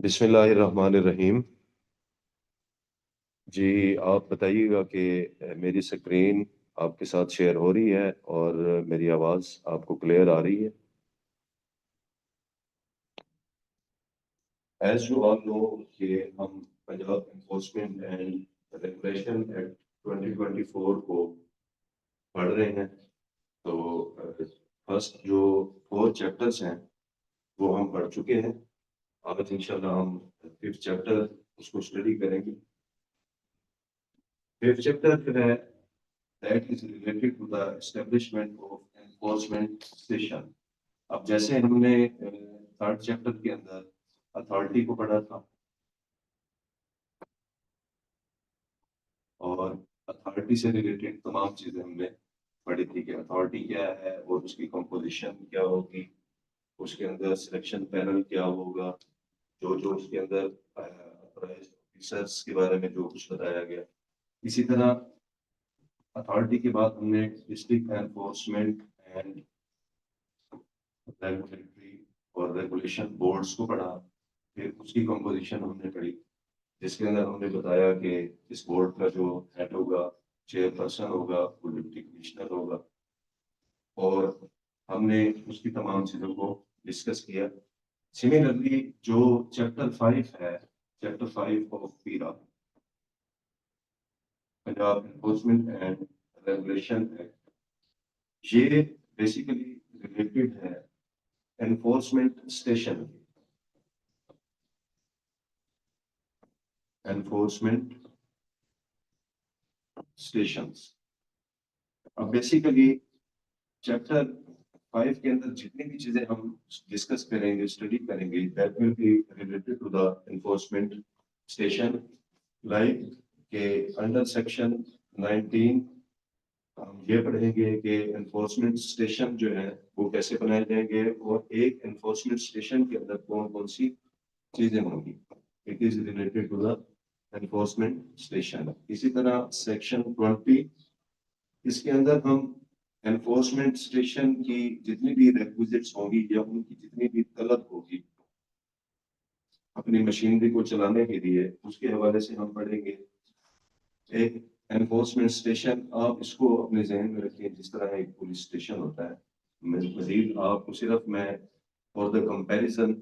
बिस्मिल्लाहिर्रहमानिर्रहीम। जी, आप बताइएगा कि मेरी स्क्रीन आपके साथ शेयर हो रही है और मेरी आवाज़ आपको क्लियर आ रही है? एज़ यू ऑल नो कि हम Punjab enforcement and regulation act 2024 को पढ़ रहे हैं। तो फर्स्ट जो 4 चैप्टर्स हैं, वो हम पढ़ चुके हैं। आज इंशाल्लाह हम 5th चैप्टर उसको स्टडी करेंगे। 5th चैप्टर जो है that is related to the establishment of enforcement station। अब जैसे हमने थर्ड चैप्टर के अंदर अथॉरिटी को पढ़ा था और अथॉरिटी से रिलेटेड तमाम चीजें हमने पढ़ी थी कि अथॉरिटी क्या है और उसकी कंपोजिशन क्या होगी, उसके अंदर सिलेक्शन पैनल क्या होगा, जो जो उसके अंदर ऑफिसर्स के बारे में जो कुछ बताया गया। इसी तरह अथॉरिटी के बाद हमने डिस्ट्रिक्ट एनफोर्समेंट एंड रेगुलेटरी और रेगुलेशन बोर्ड्स को पढ़ा। फिर उसकी कंपोजिशन हमने पढ़ी, जिसके अंदर हमने बताया कि इस बोर्ड का जो हेड होगा, चेयरपर्सन होगा, वो डिप्टी कमिश्नर होगा। और हमने उसकी तमाम चीजों को डिस्कस किया। सिमिलरली जो चैप्टर 5 है, चैप्टर 5 ऑफ पीरा, Punjab enforcement and regulation act, ये बेसिकली रिलेटेड है एनफोर्समेंट स्टेशन, एनफोर्समेंट स्टेशंस। अब बेसिकली चैप्टर 5 के अंदर जितनी भी चीजें हम डिस्कस करेंगे, स्टडी करेंगे, that will be related to the enforcement station. Like के अंडर सेक्शन 19 हम ये पढ़ेंगे कि एनफोर्समेंट स्टेशन जो है वो कैसे बनाए जाएंगे और एक एनफोर्समेंट स्टेशन के अंदर कौन कौन सी चीजें होंगी। It is related to the enforcement station. इसी तरह सेक्शन 20, इसके अंदर हम एनफोर्समेंट स्टेशन की जितनी भी रिक्विजिट्स होंगी या उनकी जितनी भी तलब होगी अपनी मशीनरी को चलाने के लिए, उसके हवाले से हम पढ़ेंगे। एक एनफोर्समेंट स्टेशन, आप इसको अपने जहन में रखिए जिस तरह एक पुलिस स्टेशन होता है। मजीद आपको सिर्फ मैं for the comparison,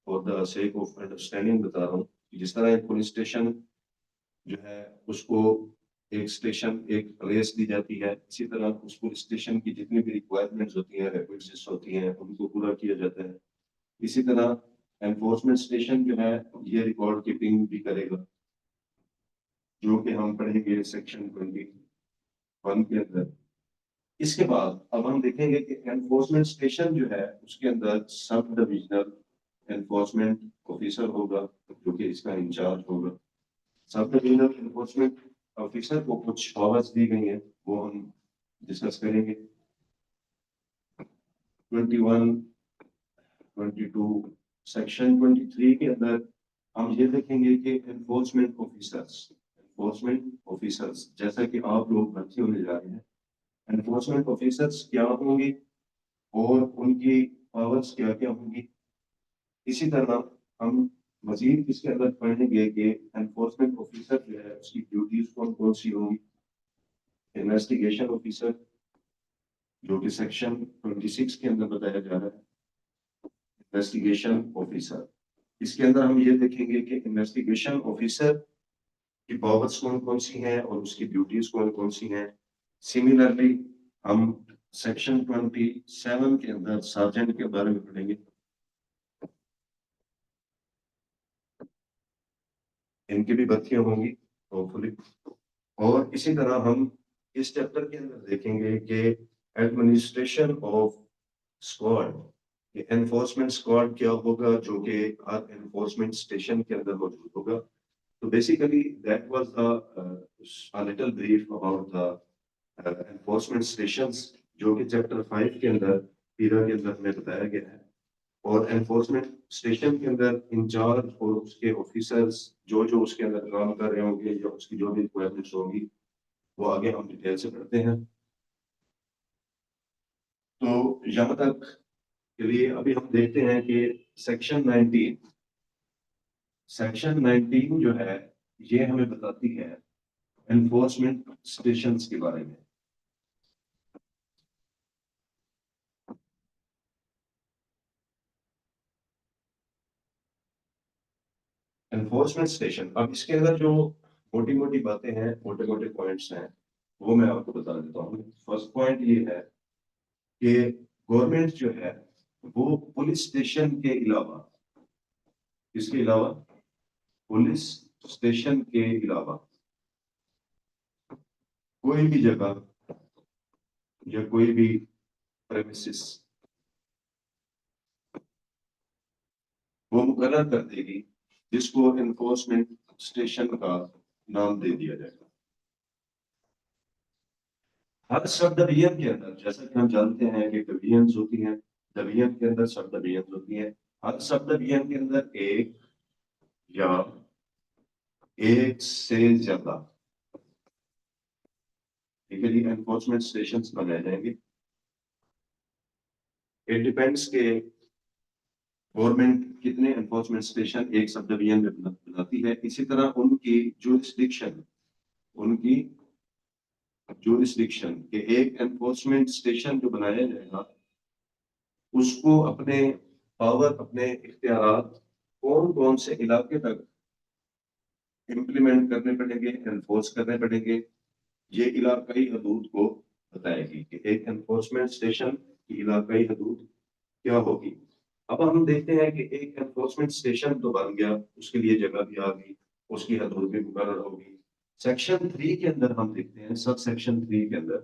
for the sake of understanding बता रहा हूँ कि जिस तरह एक पुलिस स्टेशन जो है उसको एक स्टेशन, एक प्लेस दी जाती है, इसी तरह उस पुलिस स्टेशन की जितनी भी रिक्वायरमेंट्स होती हैं, रिक्वायरमेंट्स होती हैं, उनको पूरा किया जाता है। इसी तरह एनफोर्समेंट स्टेशन जो है ये रिकॉर्ड कीपिंग भी करेगा, जो कि हम पढ़ेंगे सेक्शन 21 के अंदर। इसके बाद अब हम देखेंगे कि एनफोर्समेंट स्टेशन जो है उसके अंदर सब डिविजनल एनफोर्समेंट ऑफिसर होगा, जो कि इसका इंचार्ज होगा। सब डिविजनल एनफोर्समेंट ऑफिसर को कुछ पावर्स दी गई हैं, वो हम डिस्कस करेंगे। 21, 22, सेक्शन 23 के अंदर हम ये देखेंगे कि एनफोर्समेंट ऑफिसर्स जैसा कि आप लोग भर्ती होने जा रहे हैं, एनफोर्समेंट ऑफिसर्स क्या होंगे और उनकी पावर्स क्या क्या होंगी। इसी तरह हम मजीद इसके अंदर पढ़ेंगे कि एनफोर्समेंट ऑफिसर जो है उसकी ड्यूटीज कौन कौन सी होंगी। इन्वेस्टिगेशन ऑफिसर, जो कि सेक्शन 26 के अंदर बताया जा रहा है, इन्वेस्टिगेशन ऑफिसर। इसके अंदर हम ये देखेंगे कि इन्वेस्टिगेशन ऑफिसर की पावर्स कौन कौन सी हैं और उसकी ड्यूटीज कौन कौन सी हैं। सिमिलरली हम सेक्शन 27 के अंदर सार्जेंट के बारे में पढ़ेंगे, इनकी भी भर्तियां होंगी होपफुली। और इसी तरह हम इस चैप्टर के अंदर देखेंगे कि administration of squad, enforcement squad क्या होगा, जो कि हर एनफोर्समेंट स्टेशन के अंदर मौजूद होगा। तो basically that was the little brief about the enforcement stations, जो कि चैप्टर 5 के अंदर पीरा के अंदर हमें बताया गया है। और एनफोर्समेंट स्टेशन के अंदर इंचार्ज और उसके ऑफिसर्स जो जो उसके अंदर काम कर रहे होंगे या उसकी जो भी रिक्वायरमेंट्स होंगी, वो आगे हम डिटेल से पढ़ते हैं। तो यहाँ तक के लिए अभी हम देखते हैं कि सेक्शन 19, सेक्शन 19 जो है ये हमें बताती है एनफोर्समेंट स्टेशंस के बारे में। एनफोर्समेंट स्टेशन, अब इसके अंदर जो मोटी मोटी बातें हैं, मोटे मोटे पॉइंट्स हैं, वो मैं आपको बता देता हूँ। फर्स्ट पॉइंट ये है कि गवर्नमेंट जो है वो पुलिस स्टेशन के अलावा, इसके अलावा पुलिस स्टेशन के अलावा कोई भी जगह या कोई भी प्रेमिसेस वो मुकर्रर कर देगी जिसको एनफोर्समेंट स्टेशन का नाम दे दिया जाएगा। हर सब डिवीजन के अंदर, जैसा कि हम जानते हैं कि डिवीजन होती हैं, डिवीजन के अंदर सब डिवीजन होती है। हर सब डिवीजन के अंदर एक या एक से ज्यादा, ठीक है जी, एनफोर्समेंट स्टेशन बनाए जाएंगे। इट डिपेंड्स के गवर्नमेंट कितने एनफोर्समेंट स्टेशन एक सब डिवीजन में बनाती है। इसी तरह उनकी जुरिस्डिक्शन, उनकी जुरिस्डिक्शन के एक एनफोर्समेंट स्टेशन जो बनाया जाएगा उसको अपने पावर, अपने इख्तियारात कौन कौन से इलाके तक इम्प्लीमेंट करने पड़ेंगे, एनफोर्स करने पड़ेंगे, ये इलाकाई हदूद को बताएगी कि एक एनफोर्समेंट स्टेशन की इलाकाई हदूद क्या होगी। अब हम देखते हैं कि एक एनफोर्समेंट स्टेशन तो बन गया, उसके लिए जगह भी आ गई, उसकी हदूद भी मुकर्रर होगी। सेक्शन 3 के अंदर हम देखते हैं, सब सेक्शन 3 के अंदर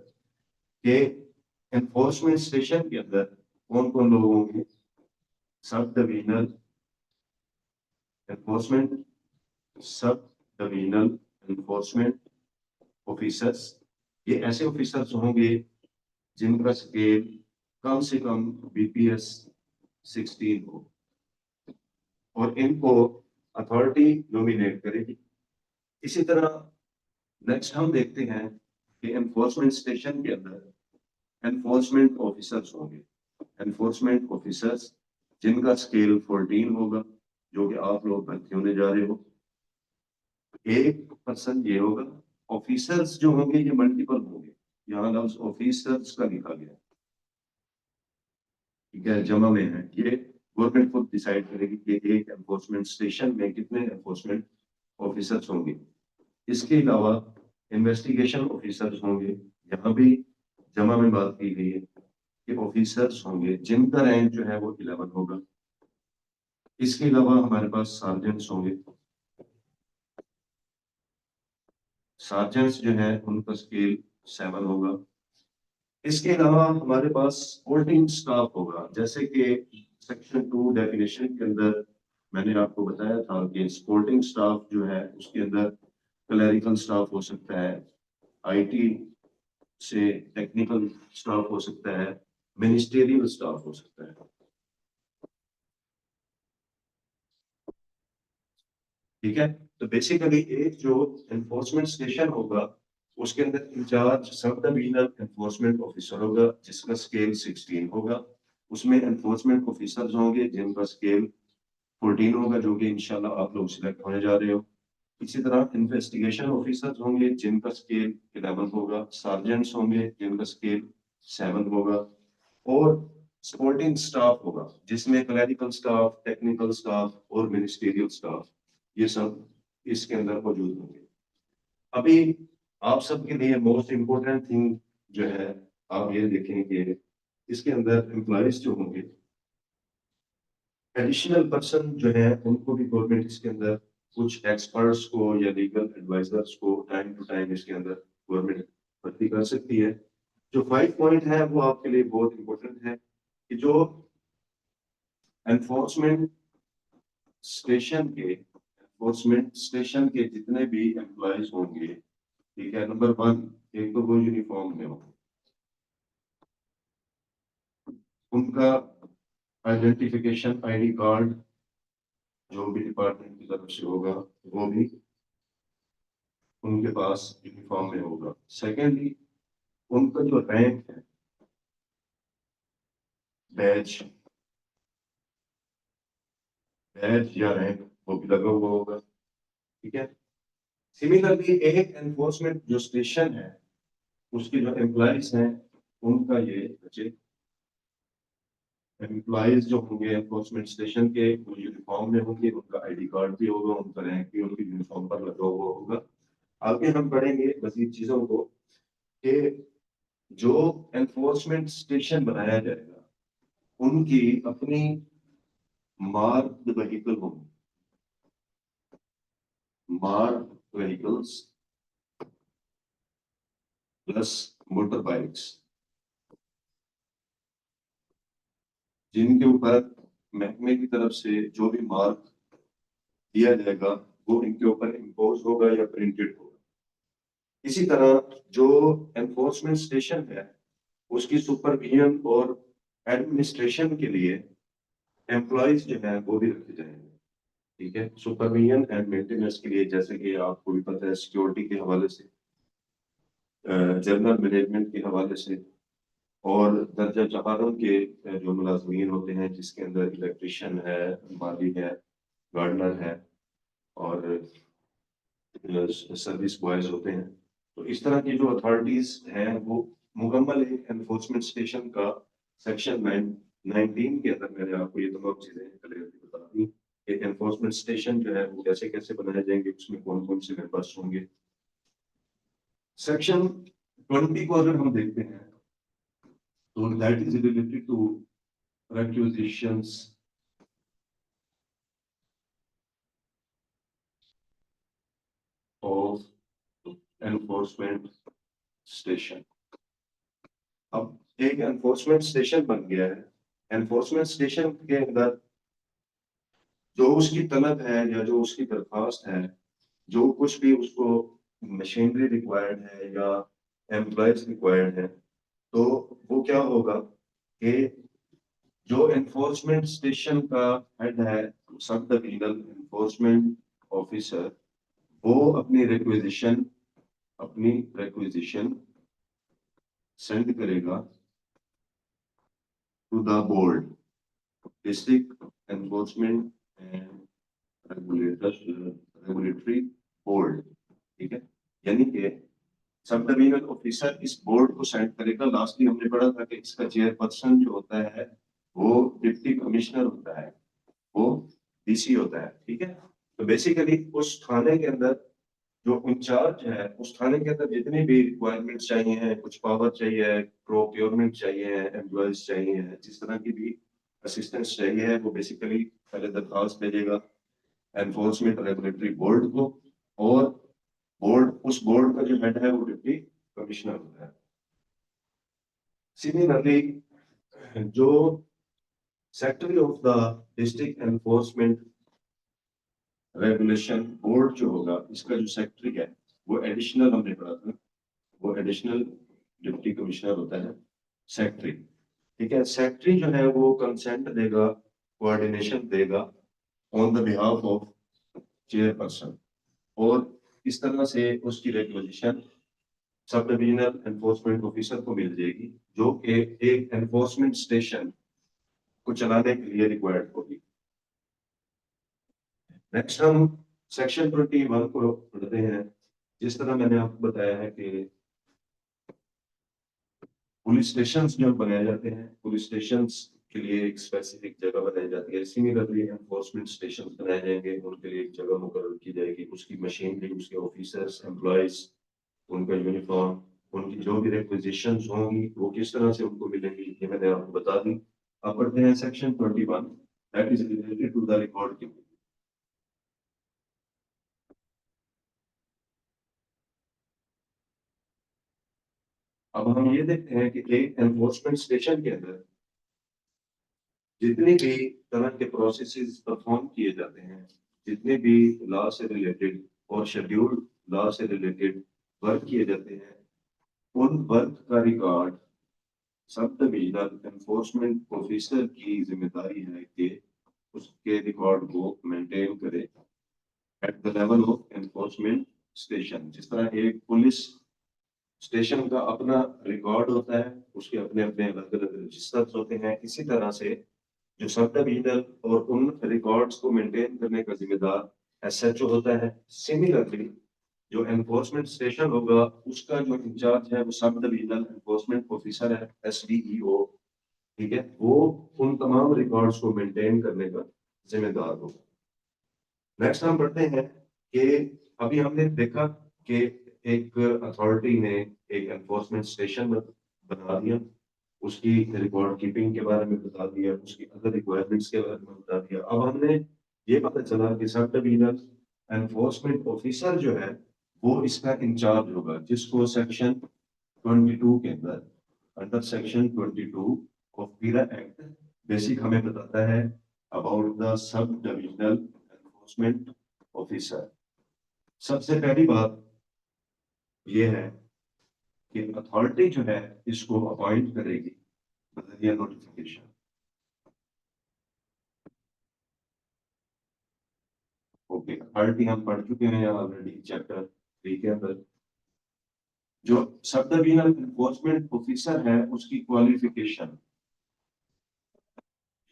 कि एनफोर्समेंट स्टेशन के अंदर कौन कौन लोग होंगे। सब डिवीजनल एनफोर्समेंट, सब डिवीजनल एनफोर्समेंट ऑफिसर्स, ये ऐसे ऑफिसर्स होंगे जिनका स्केल कम से कम बीपीएस 16 हो, और इनको अथॉरिटी नॉमिनेट करेगी। इसी तरह नेक्स्ट हम देखते हैं कि एनफोर्समेंट स्टेशन के अंदर एनफोर्समेंट ऑफिसर्स होंगे। एनफोर्समेंट ऑफिसर्स जिनका स्केल 14 होगा, जो कि आप लोग भर्ती होने जा रहे हो। एक पर्सन ये होगा। ऑफिसर्स जो होंगे ये मल्टीपल होंगे, यहाँ लफ्ज ऑफिसर्स का लिखा गया, ठीक है, जमा में है। ये गवर्नमेंट खुद डिसाइड करेगी कि एक एनफोर्समेंट स्टेशन में कितने एनफोर्समेंट ऑफिसर्स होंगे। इसके अलावा इन्वेस्टिगेशन ऑफिसर्स होंगे, यहाँ भी जमा में बात की गई है कि ऑफिसर्स होंगे जिनका रैंक जो है वो 11 होगा। इसके अलावा हमारे पास सार्जेंट्स होंगे। सार्जेंट्स जो है उनका स्केल 7 होगा। इसके अलावा हमारे पास सपोर्टिंग स्टाफ होगा, जैसे कि सेक्शन 2 डेफिनेशन के अंदर मैंने आपको बताया था कि सपोर्टिंग स्टाफ जो है उसके अंदर क्लरिकल स्टाफ हो सकता है, आईटी से टेक्निकल स्टाफ हो सकता है, मिनिस्टेरियल स्टाफ हो सकता है, ठीक है। तो बेसिकली एक जो एनफोर्समेंट स्टेशन होगा उसके अंदर इंचार्ज सब डिविजनल एनफोर्समेंट ऑफिसर होगा जिसका स्केल 16 होगा। उसमें एनफोर्समेंट ऑफिसर्स होंगे जिनका स्केल 14 होगा, जो कि इंशाल्लाह आप लोग सिलेक्ट होने जा रहे हो। इसी तरह इन्वेस्टिगेशन ऑफिसर्स होंगे जिनका स्केल 11 होगा। सार्जेंट्स होंगे जिनका स्केल 7 होगा। और सपोर्टिंग स्टाफ होगा जिसमें क्लरिकल स्टाफ, टेक्निकल स्टाफ और मिनिस्टीरियल स्टाफ, ये सब इसके अंदर मौजूद होंगे। अभी आप सबके लिए मोस्ट इम्पोर्टेंट थिंग जो है, आप ये देखें कि इसके अंदर एम्प्लॉयज जो होंगे, एडिशनल पर्सन जो है उनको भी गवर्नमेंट इसके अंदर कुछ एक्सपर्ट्स को या लीगल एडवाइजर्स को टाइम टू टाइम इसके अंदर गवर्नमेंट भर्ती कर सकती है। जो 5 पॉइंट है वो आपके लिए बहुत इंपॉर्टेंट है कि जो एनफोर्समेंट स्टेशन के जितने भी एम्प्लॉयज होंगे, ठीक है, नंबर 1, एक तो वो यूनिफॉर्म में हो, उनका आइडेंटिफिकेशन आईडी कार्ड जो भी डिपार्टमेंट की तरफ से होगा वो भी उनके पास यूनिफॉर्म में होगा। सेकेंडली, उनका जो रैंक है, बैच बैच या रैंक, वो भी लगा हुआ होगा, ठीक है। सिमिलरली एक एनफोर्समेंट जो स्टेशन है उसके जो एम्प्लॉइज हैं उनका ये बचे, एम्प्लॉइज जो होंगे एनफोर्समेंट स्टेशन के वो यूनिफॉर्म में होंगे, उनका आईडी कार्ड भी होगा, उनका रैंक भी उनकी यूनिफॉर्म पर लगा हुआ होगा। आगे हम पढ़ेंगे मजीद चीजों को कि जो एनफोर्समेंट स्टेशन बनाया जाएगा उनकी अपनी मार्क्ड व्हीकल होंगी, marked vehicles plus motor bikes, जिनके ऊपर महकमे की तरफ से जो भी मार्क दिया जाएगा वो इनके ऊपर इम्पोज होगा या प्रिंटेड होगा। इसी तरह जो एनफोर्समेंट स्टेशन है उसकी सुपरविजन और एडमिनिस्ट्रेशन के लिए एम्प्लॉयज जो है वो भी रखे जाएंगे, ठीक है। सुपरविजन एंड मेंटेनेंस के लिए, जैसे कि आपको भी पता है, सिक्योरिटी के हवाले से, जनरल मैनेजमेंट के हवाले से, और दर्जा चपारों के जो मुलाजमीन होते हैं जिसके अंदर इलेक्ट्रिशियन है, माली है, गार्डनर है और सर्विस बॉयज होते हैं। तो इस तरह की जो अथॉरिटीज हैं वो मुकम्मल एक एनफोर्समेंट स्टेशन का सेक्शन 19 के अंदर मैंने आपको ये तमाम चीजें क्लियरली बता दी। एक एनफोर्समेंट स्टेशन जो है वो कैसे कैसे बनाए जाएंगे, उसमें कौन कौन से मेंबर्स होंगे। सेक्शन 20 को अगर हम देखते हैं तो that is related to requisitions of enforcement station। अब एक एनफोर्समेंट स्टेशन बन गया है, एनफोर्समेंट स्टेशन के अंदर जो उसकी तलब है या जो उसकी दरखास्त है, जो कुछ भी उसको मशीनरी रिक्वायर्ड है या एम्प्लॉयज रिक्वायर्ड है, तो वो क्या होगा कि जो एनफोर्समेंट स्टेशन का हेड है, सब डिविजनल एनफोर्समेंट ऑफिसर, वो अपनी रिक्वेजिशन सेंड करेगा to the board, district enforcement and regulatory board, ठीक है। यानी कि सब डिविजनल ऑफिसर इस बोर्ड को सेंड करेगा। लास्टली हमने पढ़ा था कि इसका चेयरपर्सन जो होता है वो डिप्टी कमिश्नर होता है, वो डीसी होता है, ठीक है। तो बेसिकली उस थाने के अंदर जो इंचार्ज है, उस थाने के अंदर जितनी भी रिक्वायरमेंट चाहिए हैं, कुछ पावर चाहिए है, प्रोक्योरमेंट चाहिए है, एम्प्लॉयज चाहिए है, जिस तरह की भी असिस्टेंस चाहिए है, वो बेसिकली पहले दरखास्त भेजेगा एनफोर्समेंट रेगुलेटरी बोर्ड को, और उस बोर्ड का जो हेड है वो डिप्टी कमिश्नर होता है। सिमिलरली जो secretary of the district enforcement regulation board जो होगा, इसका जो सेक्रेटरी है वो एडिशनल, हमने पढ़ा था, वो एडिशनल डिप्टी कमिश्नर होता है, सेक्रेटरी, ठीक है। सेक्रेटरी जो है वो कंसेंट देगा, कोऑर्डिनेशन देगा on the behalf of chairperson, और इस तरह से उसकी रिक्वेजिशन सब डिविजनल एनफोर्समेंट ऑफिसर को मिल जाएगी, जो कि एक एनफोर्समेंट स्टेशन को चलाने के लिए रिक्वायर्ड होगी। नेक्स्ट हम सेक्शन 21 को पढ़ते हैं। जिस तरह मैंने आपको बताया है कि पुलिस स्टेशन जो बनाए जाते हैं, पुलिस स्टेशन के लिए एक स्पेसिफिक जगह बनाई जाती है, सिमिलरली एनफोर्समेंट स्टेशन बनाए जाएंगे, उनके लिए एक जगह मुकर्रर की जाएगी, उसकी मशीनरी, उसके ऑफिसर्स, एम्प्लॉयज, उनका यूनिफॉर्म, उनकी जो भी रिक्वेजिशंस होंगी वो किस तरह से उनको मिलेंगी, ये मैंने आपको बता दी। आप पढ़ते हैं section 21, that is related to the record keeping. अब हम ये देखते हैं कि एक एनफोर्समेंट स्टेशन के अंदर जितने भी तरह के प्रोसेसेस परफॉर्म किए जाते हैं, जितने भी लॉ से रिलेटेड और शेड्यूल्ड लॉ से रिलेटेड वर्क किए जाते हैं, उन वर्क का रिकॉर्ड सब डिविजनल एनफोर्समेंट ऑफिसर की जिम्मेदारी है कि उसके रिकॉर्ड को मेंटेन करे at the level of enforcement station. जिस तरह एक पुलिस स्टेशन का अपना रिकॉर्ड होता है, उसके अपने अपने अलग अलग रजिस्टर्स होते हैं, इसी तरह से जो सब डिविजनल और उन रिकॉर्ड्स को मेंटेन करने का जिम्मेदार एसएचओ होता है। सिमिलरली जो एनफोर्समेंट स्टेशन होगा उसका जो इंचार्ज है वो सब डिविजनल एनफोर्समेंट ऑफिसर है, एसडीईओ। ठीक है, वो उन तमाम रिकॉर्ड्स को मेंटेन करने का जिम्मेदार होगा। नेक्स्ट हम पढ़ते हैं कि अभी हमने देखा कि एक अथॉरिटी ने एक एनफोर्समेंट स्टेशन बना दिया, उसकी रिकॉर्ड कीपिंग के बारे में बता दिया, उसकी अदर रिक्वायरमेंट्स के बारे में बता दिया। अब हमने ये पता चला कि सब डिविजनल एनफोर्समेंट ऑफिसर जो है वो इसका इंचार्ज होगा, जिसको सेक्शन 22 के अंडर सेक्शन 22 ऑफ पीरा एक्ट बेसिक हमें बताता है about the sub divisional enforcement officer. सबसे पहली बात यह है कि अथॉरिटी जो है इसको अपॉइंट करेगी बदलिया नोटिफिकेशन। ओके, अथॉरिटी हम पढ़ चुके हैं ऑलरेडी चैप्टर 3 के अंदर। जो सब डिविजनल एनफोर्समेंट ऑफिसर है उसकी क्वालिफिकेशन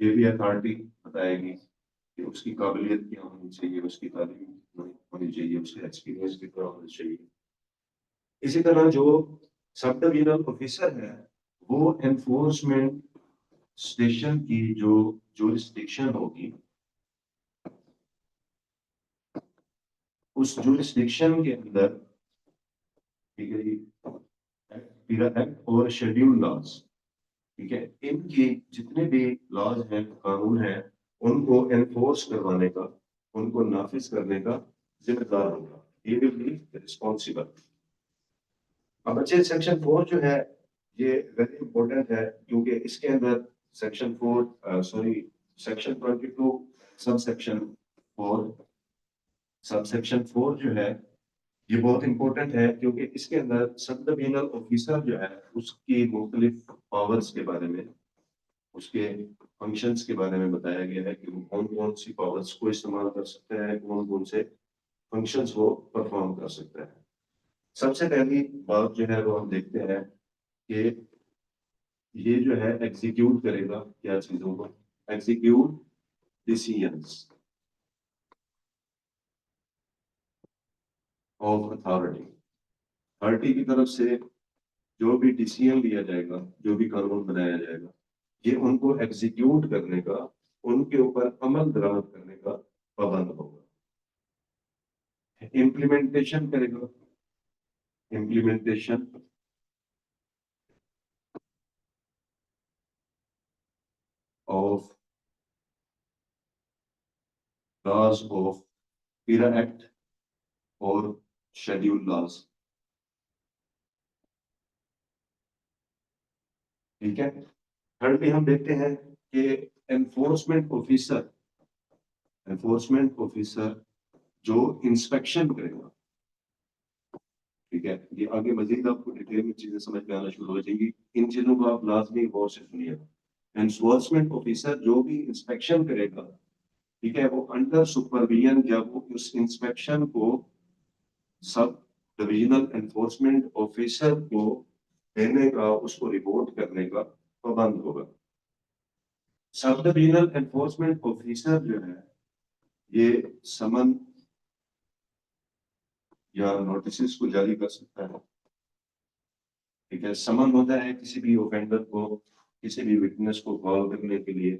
ये भी अथॉरिटी बताएगी कि उसकी काबिलियत क्या होनी चाहिए, उसकी तालीम होनी चाहिए, उसका एक्सपीरियंस कितना होना चाहिए। इसी तरह जो सब डिविजनल ऑफिसर है वो एनफोर्समेंट स्टेशन की जो जुरिस्डिक्शन होगी उस जुरिस्डिक्शन के अंदर, ठीक है, पीरा एक्ट और शेड्यूल लॉज, ठीक है, इनके जितने भी लॉज हैं, कानून हैं, उनको एनफोर्स करवाने का, उनको नाफिज करने का जिम्मेदार होगा। ये विल बी रिस्पॉन्सिबल। अब बच्चे सेक्शन 4 जो है ये वेरी इंपॉर्टेंट है, क्योंकि इसके अंदर section 4 sorry section 22 sub section 4 sub section 4 जो है ये बहुत इंपॉर्टेंट है, क्योंकि इसके अंदर सब डिविजनल ऑफिसर जो है उसकी मुख्तलिफ पावर्स के बारे में, उसके फंक्शंस के बारे में बताया गया है कि वो कौन कौन सी पावर्स को इस्तेमाल कर सकता है, कौन कौन से फंक्शंस वो परफॉर्म कर सकता है। सबसे पहली बात जो है वो हम देखते हैं कि ये जो है एग्जीक्यूट करेगा क्या चीजों को, execute decisions of authority. Authority की तरफ से जो भी डिसीजन लिया जाएगा, जो भी कानून बनाया जाएगा, ये उनको एग्जीक्यूट करने का, उनके ऊपर अमल दरामद करने का पाबंद होगा। इम्प्लीमेंटेशन करेगा, इम्प्लीमेंटेशन ऑफ लॉज ऑफ पीरा एक्ट और शेड्यूल लॉज। ठीक है, थर्डली हम देखते हैं कि एनफोर्समेंट ऑफिसर, एनफोर्समेंट ऑफिसर जो इंस्पेक्शन करेगा, ठीक है, ये आगे मजीद आपको डिटेल में चीजें समझ में आना शुरू हो जाएंगी। इन चीजों को आप लाजमी गौर से सुनिएगा। एनफोर्समेंट ऑफिसर जो भी इंस्पेक्शन करेगा, ठीक है, वो अंडर सुपरविजन या वो उस इंस्पेक्शन को सब डिविजनल एनफोर्समेंट ऑफिसर को देने का, उसको रिपोर्ट करने का पाबंद होगा। सब डिविजनल एनफोर्समेंट ऑफिसर जो है ये समन या नोटिस को जारी कर सकता है। ठीक है, समन होता है किसी भी ऑफेंडर को, किसी भी विटनेस को कॉल करने के लिए।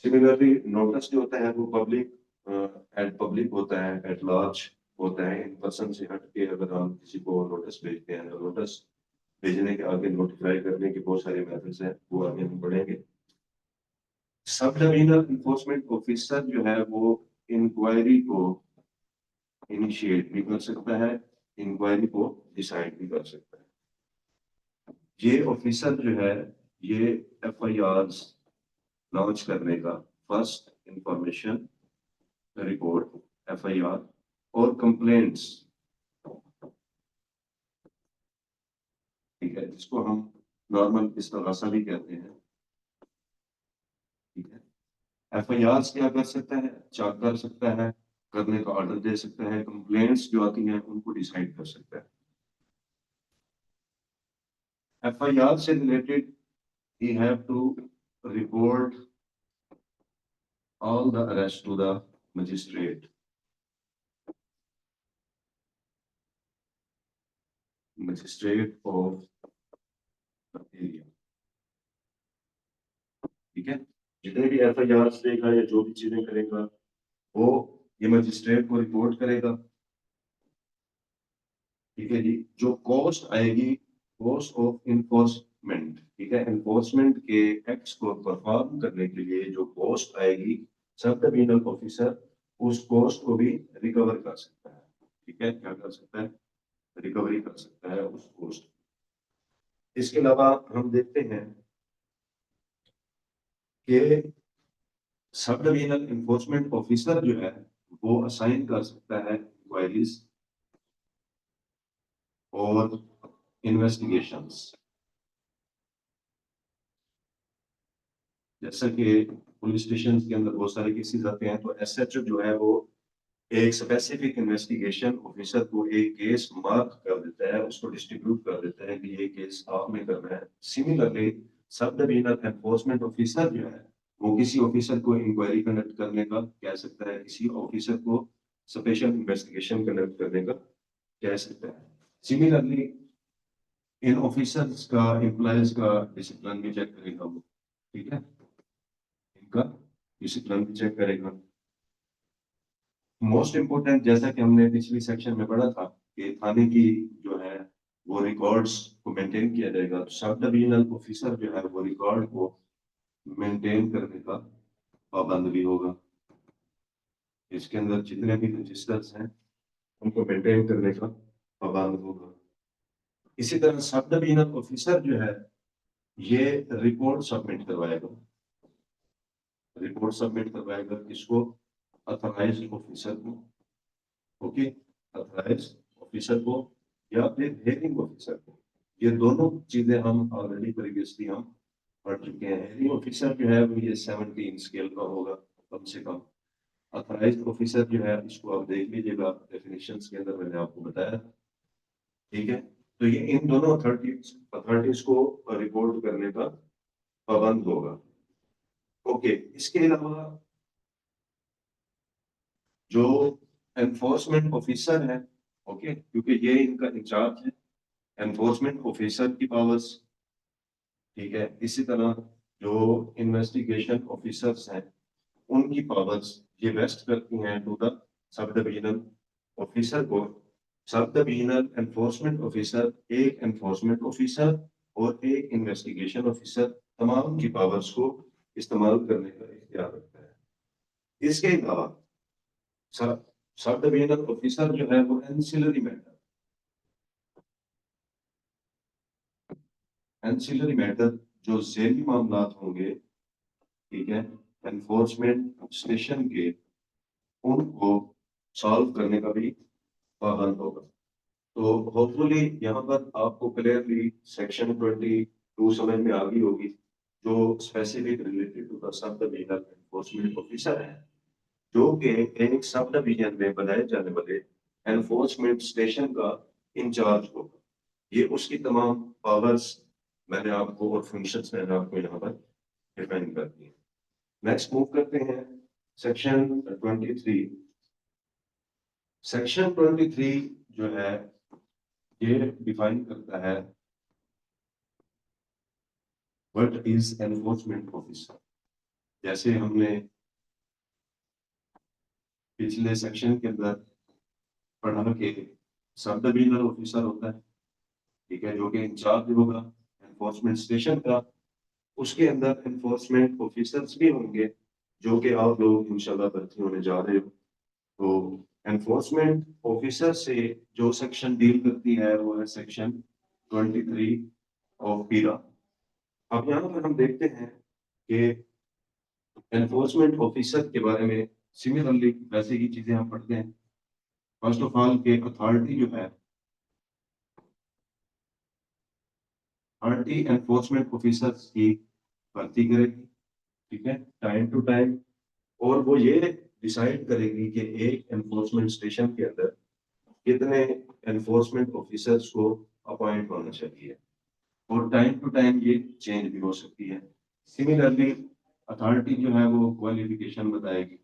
सिमिलरली नोटिस जो होता है वो पब्लिक एट पब्लिक होता है, एट लार्ज होता है। इन पर्सन से हट के अगर हम किसी को नोटिस भेजते हैं, नोटिस भेजने के आगे नोटिफाई करने के बहुत सारे मेथड्स हैं, वो आगे हम पढ़ेंगे। सब डिविजनल इन्फोर्समेंट ऑफिसर जो है वो इंक्वायरी को इनिशिएट भी कर सकता है, इंक्वायरी को डिसाइड भी कर सकता है। ये ऑफिसर जो है ये एफआईआर लॉन्च करने का, फर्स्ट इंफॉर्मेशन रिपोर्ट, एफआईआर और कंप्लेंट्स, ठीक है, जिसको हम नॉर्मल इस्तगासा भी कहते हैं। ठीक है, एफआईआर क्या कर सकता है, चार्ज कर सकता है, करने का ऑर्डर दे सकता है, कंप्लेंट्स जो आती हैं उनको डिसाइड कर सकता है। एफआईआर से रिलेटेड ही have to report all the arrest to the magistrate. Magistrate of the area. ठीक है, जितने भी FIR देगा या जो भी चीजें करेगा वो ये मजिस्ट्रेट को रिपोर्ट करेगा। ठीक है जी, जो कॉस्ट आएगी, कॉस्ट ऑफ इन्फोर्समेंट, ठीक है, एनफोर्समेंट के एक्ट्स को परफॉर्म करने के लिए जो कॉस्ट आएगी, सब डिविजनल ऑफिसर उस कॉस्ट को भी रिकवर कर सकता है। ठीक है, क्या कर सकता है? रिकवरी कर सकता है उस कॉस्ट। इसके अलावा हम देखते हैं कि सब डिविजनल एनफोर्समेंट ऑफिसर जो है वो असाइन कर सकता है इंक्वायरीज और इन्वेस्टिगेशंस। जैसा कि पुलिस स्टेशन के अंदर बहुत सारे केसेस आते हैं, तो एसएचओ जो है वो एक स्पेसिफिक इन्वेस्टिगेशन ऑफिसर को एक केस मार्क कर देता है, उसको डिस्ट्रीब्यूट कर देता है कि ये केस आपने करना है। सिमिलरली सब डिविजनल एनफोर्समेंट ऑफिसर जो है वो किसी ऑफिसर को इंक्वायरी कंडक्ट करने का कह सकता है, किसी ऑफिसर को स्पेशल इन्वेस्टिगेशन कंडक्ट करने का कह सकता है। सिमिलरली इन ऑफिसर्स का, एम्प्लॉयज का डिसिप्लिन भी चेक करेगा वो। ठीक है, इनका डिसिप्लिन भी चेक करेगा। मोस्ट इम्पोर्टेंट, जैसा कि हमने पिछली सेक्शन में पढ़ा था कि थाने की जो है वो रिकॉर्ड्स को मेंटेन किया जाएगा, तो सब डिविजनल ऑफिसर जो है वो रिकॉर्ड को मेंटेन करने का पाबंद भी होगा। इसके अंदर जितने भी रजिस्टर्स हैं उनको मेंटेन करने का पाबंद होगा। इसी तरह सब डिविजनल ऑफिसर जो है ये रिपोर्ट सबमिट करवाएगा। रिपोर्ट सबमिट करवाएगा किसको? अथॉराइज्ड ऑफिसर को। ओके, अथॉराइज्ड ऑफिसर को या फिर हेयरिंग ऑफिसर को। ये दोनों चीजें हम ऑलरेडी प्रीवियसली हम पढ़ चुके हैं। हेयरिंग ऑफिसर जो है वो ये 17 स्केल का होगा कम से कम। अथॉराइज्ड ऑफिसर जो है इसको आप देख लीजिएगा, डेफिनेशंस के अंदर मैंने आपको बताया। ठीक है, तो ये इन दोनों अथॉरिटीज को रिपोर्ट करने का पाबंद होगा। ओके, इसके अलावा जो एनफोर्समेंट ऑफिसर है, ओके, क्योंकि ये इनका इंचार्ज है, एनफोर्समेंट ऑफिसर की पावर्स। ठीक है, इसी तरह जो इन्वेस्टिगेशन ऑफिसर्स हैं उनकी पावर्स ये वेस्ट करती हैं to the sub divisional officer को। सब डिविजनल एनफोर्समेंट ऑफिसर एक एनफोर्समेंट ऑफिसर और एक इन्वेस्टिगेशन ऑफिसर तमाम की पावर्स को इस्तेमाल करने का इख्तियार रखता है। इसके अलावा सब सब डिविजनल ऑफिसर जो है वो एंसिलरी मैटर, एंसिलरी मैटर जो झेली मामलात होंगे, ठीक है, एनफोर्समेंट स्टेशन के, उनको सॉल्व करने का भी पाबंद होगा। तो होपफुली यहाँ पर आपको क्लियरली सेक्शन 22 समझ में आ गई होगी, जो specific related to the sub divisional enforcement officer है, जो कि एक सब डिवीजन में बनाए जाने वाले एनफोर्समेंट स्टेशन का इंचार्ज होगा। ये उसकी तमाम पावर्स मैंने आपको और फंक्शंस मैंने आपको यहाँ पर डिफाइन कर दी। नेक्स्ट मूव करते हैं सेक्शन 23। सेक्शन 23 जो है ये डिफाइन करता है व्हाट इज एनफोर्समेंट ऑफिसर। जैसे हमने पिछले सेक्शन के अंदर पढ़ा कि सब डिविजनल ऑफिसर होता है, ठीक है, जो कि इंचार्ज होगा एनफोर्समेंट स्टेशन का। उसके अंदर एनफोर्समेंट ऑफिसर्स भी होंगे जो कि आप लोग इंशाल्लाह भर्ती होने जा रहे हो। तो एनफोर्समेंट ऑफिसर से जो सेक्शन डील करती है वो है सेक्शन 23 ऑफ पीरा। अब यहाँ पर हम देखते हैं कि एनफोर्समेंट ऑफिसर के बारे में सिमिलरली वैसे ही चीजें हम पढ़ते हैं। फर्स्ट ऑफ ऑल के अथॉरिटी जो है, अथॉरिटी एनफोर्समेंट ऑफिसर्स की भर्ती करेगी, ठीक है, टाइम टू टाइम। और वो ये डिसाइड करेगी कि एक एनफोर्समेंट स्टेशन के अंदर कितने एनफोर्समेंट ऑफिसर्स को अपॉइंट होना चाहिए, और टाइम टू टाइम ये चेंज भी हो सकती है। सिमिलरली अथॉरिटी जो है वो क्वालिफिकेशन बताएगी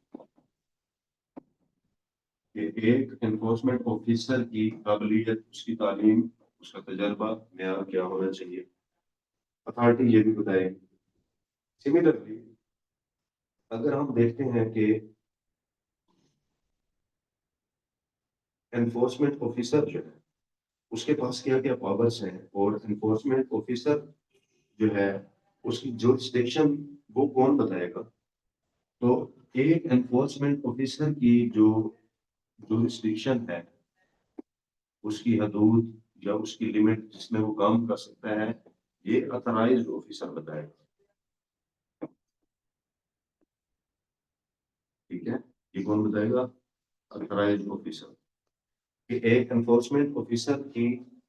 कि एक एनफोर्समेंट ऑफिसर की काबिलियत, उसकी तालीम, उसका तजर्बा, मेयार क्या होना चाहिए, अथॉरिटी ये भी बताएगी। सिमिलरली अगर हम देखते हैं कि एनफोर्समेंट ऑफिसर जो है उसके पास क्या क्या पावर्स हैं, और एनफोर्समेंट ऑफिसर जो है उसकी जुरिस्डिक्शन वो कौन बताएगा। तो एक एनफोर्समेंट ऑफिसर की जो जुरिस्डिक्शन है, उसकी हदूद या उसकी लिमिट जिसमें वो काम कर सकता है, ये अथराइज्ड ऑफिसर बताएगा। ठीक है, ये कौन बताएगा? अथराइज्ड ऑफिसर। कि एक एनफोर्समेंट ऑफिसर की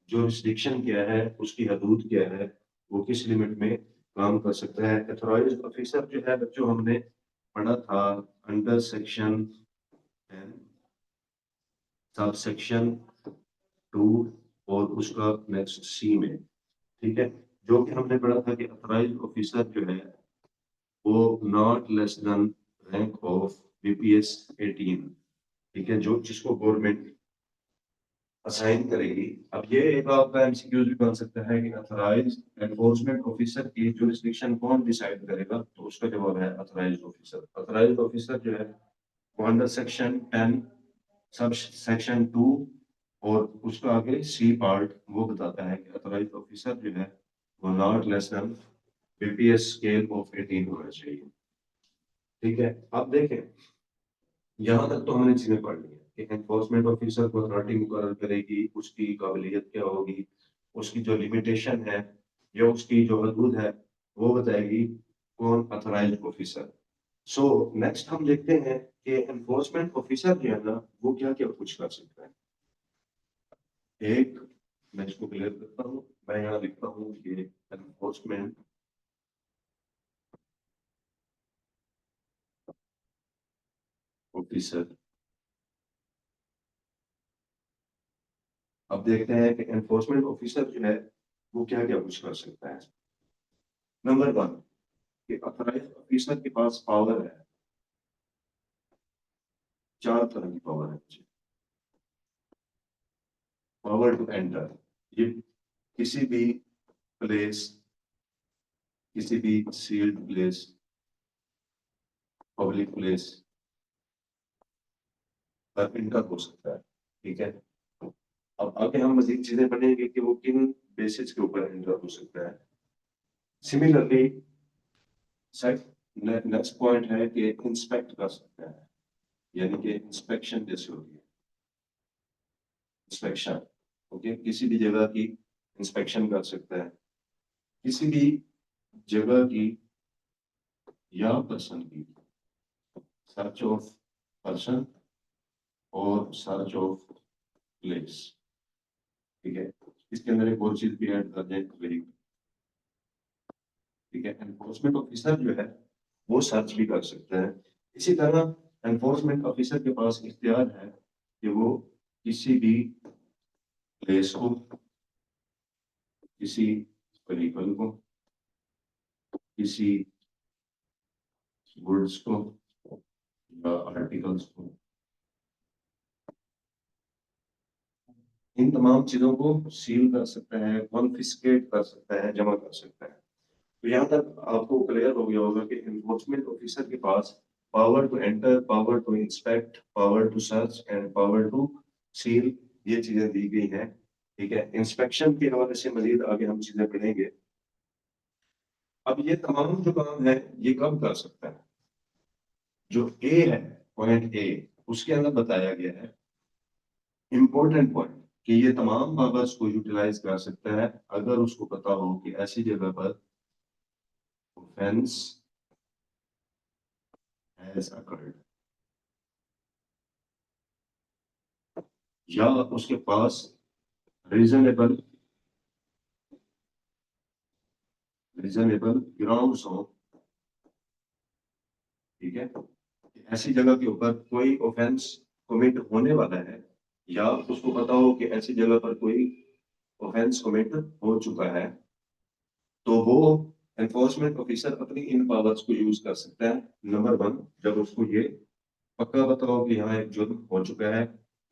जुरिस्डिक्शन क्या है, उसकी हदूद क्या है, वो किस लिमिट में काम कर सकता है। अथराइज्ड ऑफिसर जो है बच्चों हमने पढ़ा था अंडर सेक्शन सब सेक्शन 2 और उसका नेक्स्ट सी में। ठीक है, जो कि हमने पढ़ा था कि अथराइज्ड ऑफिसर जो है वो not less than rank of BPS 18। ठीक है, जो जिसको गवर्नमेंट असाइन करेगी। अब ये एक आपका एमसीक्यूज भी बन सकता है कि अथराइज्ड एनफोर्समेंट ऑफिसर की जुरिस्डिक्शन कौन डिसाइड करेगा, तो उसका जवाब है अथराइज्ड ऑफिसर। अथराइज्ड ऑफिसर जो है वो अंडर सेक्शन 10 सब सेक्शन 2 और उसका आगे सी पार्ट वो बताता है कि अथराइज्ड ऑफिसर जो है वो not less than BPS scale of 18 होना चाहिए। ठीक है, अब देखें यहाँ तक तो हमने चीजें पढ़ ली है कि एनफोर्समेंट ऑफिसर को अथॉरिटी मुकर्रर करेगी, उसकी काबिलियत क्या होगी, उसकी जो लिमिटेशन है या उसकी जो हदूद है वो बताएगी कौन? Authorised officer. सो नेक्स्ट हम देखते हैं कि एनफोर्समेंट ऑफिसर जो है ना वो क्या क्या कुछ कर सकता है। एक, मैं इसको क्लियर करता हूँ, मैं यहाँ लिखता हूँ कि एनफोर्समेंट ऑफिसर। अब देखते हैं कि एनफोर्समेंट ऑफिसर जो है वो क्या क्या कुछ कर सकता है। नंबर वन, कि अथॉराइज्ड ऑफिसर के पास पावर है, चार तरह की पावर है। पावर टू एंटर, ये किसी भी प्लेस, किसी भी सील्ड प्लेस, पब्लिक प्लेस पर एंटर हो सकता है। ठीक है, अब आगे हम मजीद चीजें पढ़ेंगे कि वो किन बेसिस के ऊपर एंटर हो सकता है। सिमिलरली नेक्स्ट पॉइंट है कि इंस्पेक्ट कर सकता है, यानी कि इंस्पेक्शन जैसे होती है, इंस्पेक्शन। ओके, किसी भी जगह की इंस्पेक्शन कर सकता है, किसी भी जगह की या पर्सन की, सर्च ऑफ पर्सन और सर्च ऑफ प्लेस। ठीक है, इसके अंदर एक और चीज भी ऐड कर दें वेरी। ठीक है, एनफोर्समेंट ऑफिसर जो है वो सर्च भी कर सकता है। इसी तरह एनफोर्समेंट ऑफिसर के पास इख्तियार है कि वो किसी भी प्लेस को, किसी व्हीकल को, किसी गुड्स को या आर्टिकल्स को, इन तमाम चीजों को सील कर सकता है, कॉन्फिस्केट कर सकता है, जमा कर सकता है। तो यहाँ तक आपको क्लियर हो गया होगा कि एनफोर्समेंट ऑफिसर के पास power to enter, power to inspect, power to search and power to seal, ये चीजें दी गई हैं। ठीक है, इंस्पेक्शन के हवाले से मजीद आगे हम चीजें पढ़ेंगे। अब ये तमाम जो काम है ये कब कर सकता है? जो ए है, पॉइंट ए, उसके अंदर बताया गया है इंपॉर्टेंट पॉइंट कि ये तमाम पावर्स को यूटिलाइज कर सकता है अगर उसको पता हो कि ऐसी जगह पर ऑफेंस हैज अकर्ड, या उसके पास रीजनेबल रीजनेबल ग्राउंड्स हो। ठीक है, ऐसी जगह के ऊपर कोई ऑफेंस कमिट होने वाला है, या उसको पता हो कि ऐसी जगह पर कोई ऑफेंस कमिट हो चुका है, तो वो एनफोर्समेंट ऑफिसर अपनी इन पावर्स को यूज कर सकता है, नंबर 1, जब उसको ये पक्का बताओ कि यहाँ एक जुर्म हो चुका है,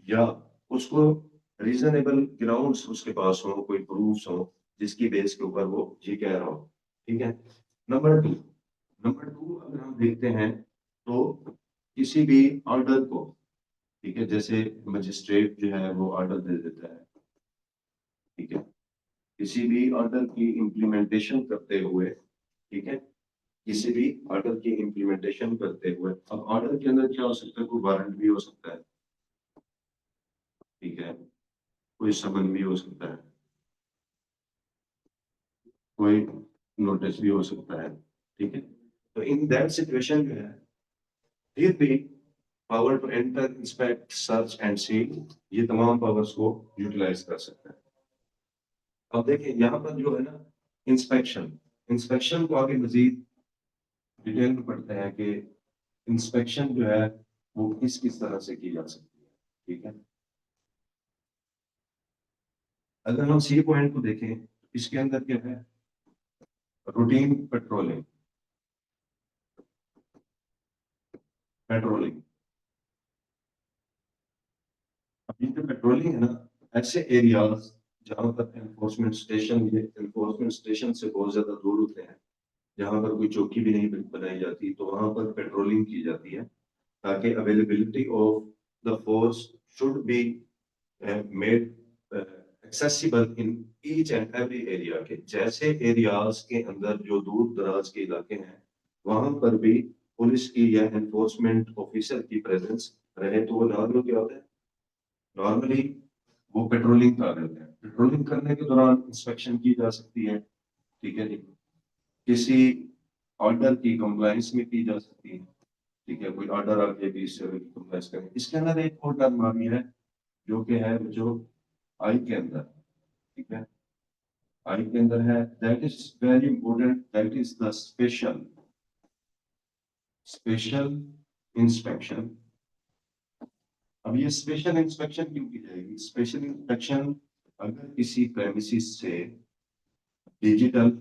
या उसको रीजनेबल ग्राउंड्स उसके पास हो, कोई प्रूफ्स हो जिसकी बेस के ऊपर वो ये कह रहा हो। ठीक है। नंबर 2 अगर हम देखते हैं तो किसी भी ऑर्डर को, ठीक है, जैसे मजिस्ट्रेट जो है वो ऑर्डर दे देता है, ठीक है, किसी भी ऑर्डर की इम्प्लीमेंटेशन करते हुए, ठीक है, किसी भी ऑर्डर की इम्प्लीमेंटेशन करते हुए, अब ऑर्डर के अंदर क्या हो सकता है, कोई वारंट भी हो सकता है, ठीक है, कोई समन भी हो सकता है, कोई नोटिस भी हो सकता है, ठीक है। तो इन दैट सिचुएशन जो है, फिर भी power to enter, inspect, search and seal, ये तमाम पावर्स को यूटिलाइज कर सकता है। अब देखिए यहाँ पर जो है ना, इंस्पेक्शन, इंस्पेक्शन को आगे मजीद डिटेल में पढ़ते हैं कि इंस्पेक्शन जो है वो किस किस तरह से की जा सकती है, ठीक है। अगर हम सी पॉइंट को देखें, इसके अंदर क्या है, रूटीन पेट्रोलिंग, पेट्रोलिंग। अब ये जो पेट्रोलिंग है ना, ऐसे एरियाज जहां पर एनफोर्समेंट स्टेशन, ये एनफोर्समेंट स्टेशन से बहुत ज्यादा दूर होते हैं, जहां पर कोई चौकी भी नहीं बनाई जाती, तो वहां पर पेट्रोलिंग की जाती है, ताकि availability of the force should be made accessible in each and every area, के जैसे एरियाज के अंदर जो दूर दराज के इलाके हैं वहां पर भी पुलिस की या एनफोर्समेंट ऑफिसर की प्रेजेंस रहे, तो वो नॉर्मल क्या होता है, नॉर्मली वो पेट्रोलिंग कर रहे हैं, पेट्रोलिंग करने के दौरान इंस्पेक्शन की जा सकती है, ठीक है जी, किसी ऑर्डर की कंप्लायंस में की जा सकती है, ठीक है, कोई ऑर्डर आ गया कि इससे कंप्लायंस करें। इसके अंदर एक और टर्म आ गई है जो कि है जो आई के अंदर, ठीक है, आई के अंदर है, that is very important, that is the special, special inspection. अब ये स्पेशल इंस्पेक्शन क्यों की जाएगी, स्पेशल इंस्पेक्शन अगर किसी प्रेमिसिस से डिजिटल,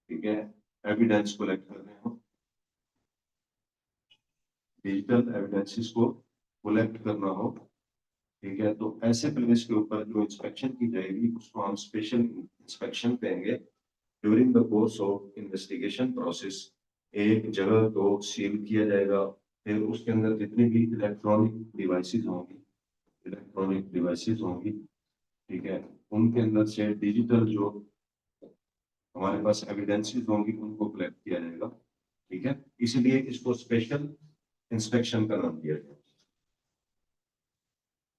ठीक है, एविडेंस कलेक्ट कर रहे हो, डिजिटल एविडेंसेस को कलेक्ट करना हो, ठीक है, तो ऐसे प्लेस के ऊपर जो इंस्पेक्शन की जाएगी उसको हम स्पेशल इंस्पेक्शन कहेंगे। During the course of investigation process एक जगह को सील किया जाएगा, फिर उसके अंदर जितनी भी इलेक्ट्रॉनिक डिवाइसेस होंगी, ठीक है, उनके अंदर से डिजिटल जो हमारे पास एविडेंसेस होंगी उनको कलेक्ट किया जाएगा, ठीक है, इसलिए इसको स्पेशल इंस्पेक्शन का नाम दिया गया।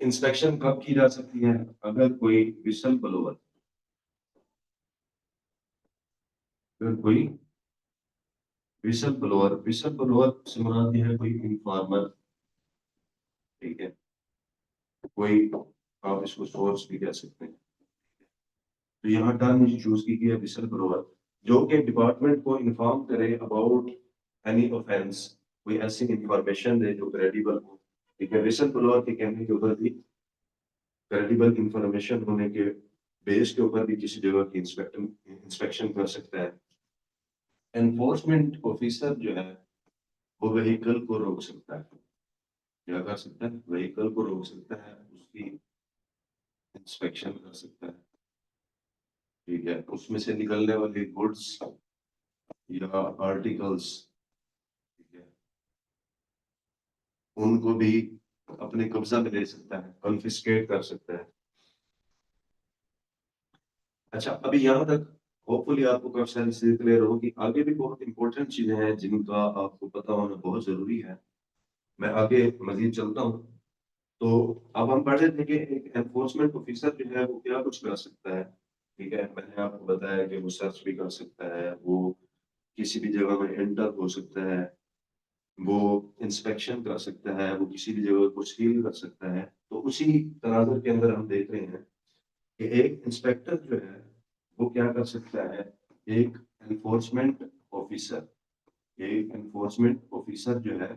इंस्पेक्शन कब की जा सकती है, अगर कोई विसल ब्लोअर, अगर कोई विसल ब्लोअर से मुराद ये है कोई इन्फॉर्मर, ठीक है, कोई, आप इसको सोर्स भी कह सकते हैं, तो यहाँ टर्म चूज की गई है विसल ब्लोअर, जो कि डिपार्टमेंट को इन्फॉर्म करे अबाउट एनी ऑफेंस, कोई ऐसी इंफॉर्मेशन दे जो क्रेडिबल हो, ठीक है, विसल ब्लोअर के कहने के ऊपर भी, क्रेडिबल इंफॉर्मेशन होने के बेस के ऊपर भी किसी जगह की इंस्पेक्शन कर सकता है। एनफोर्समेंट ऑफिसर जो है वो व्हीकल को रोक सकता है, क्या कर सकता है, व्हीकल को रोक सकता है, उसकी इंस्पेक्शन कर सकता है, ठीक है, उसमें से निकलने वाली गुड्स या आर्टिकल्स, ठीक है, उनको भी अपने कब्जा में ले सकता है, कॉन्फिस्केट कर सकता है। अच्छा, अभी यहाँ तक होपफुली आपको काफी सारी चीजें क्लियर होगी, आगे भी बहुत इंपॉर्टेंट चीजें हैं जिनका आपको पता होना बहुत जरूरी है, मैं आगे मजीद चलता हूँ। तो अब हम पढ़ रहे थे कि एक एनफोर्समेंट ऑफिसर जो है वो क्या कुछ कर सकता है, ठीक है, मैंने आपको बताया कि वो सर्च भी कर सकता है, वो किसी भी जगह में एंटर हो सकता है, वो इंस्पेक्शन कर सकता है, वो किसी भी जगह को सील कर सकता है। तो उसी तनाजुर के अंदर हम देख रहे हैं कि एक इंस्पेक्टर जो है वो क्या कर सकता है, एक एनफोर्समेंट ऑफिसर, एक एनफोर्समेंट ऑफिसर जो है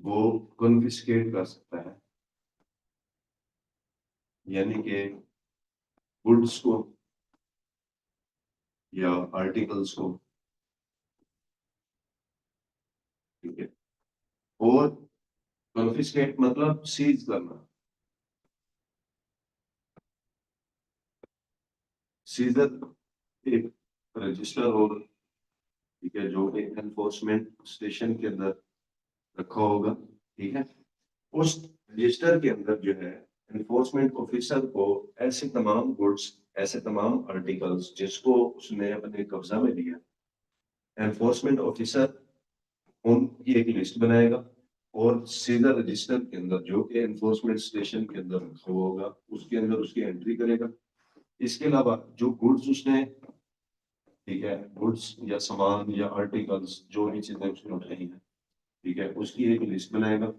वो कॉन्फिस्केट कर सकता है, यानी कि गुड्स को या आर्टिकल्स को, ठीक है। और कॉन्फिस्केट मतलब सीज करना, सीजर एक रजिस्टर होगा, ठीक है, जो एक एनफोर्समेंट स्टेशन के अंदर रखा होगा, ठीक है। उस रजिस्टर के अंदर जो है एनफोर्समेंट ऑफिसर को ऐसे तमाम गुड्स, ऐसे तमाम आर्टिकल्स जिसको उसने अपने कब्जा में लिया, एनफोर्समेंट ऑफिसर उनकी एक लिस्ट बनाएगा और सीधा रजिस्टर के अंदर जो कि एनफोर्समेंट स्टेशन के अंदर रखा हुआ होगा उसके अंदर उसकी एंट्री करेगा। इसके अलावा जो गुड्स उसने, ठीक है, गुड्स या सामान या आर्टिकल्स जो भी चीजें उसने उठाई हैं, ठीक है, उसकी एक लिस्ट बनाएगा।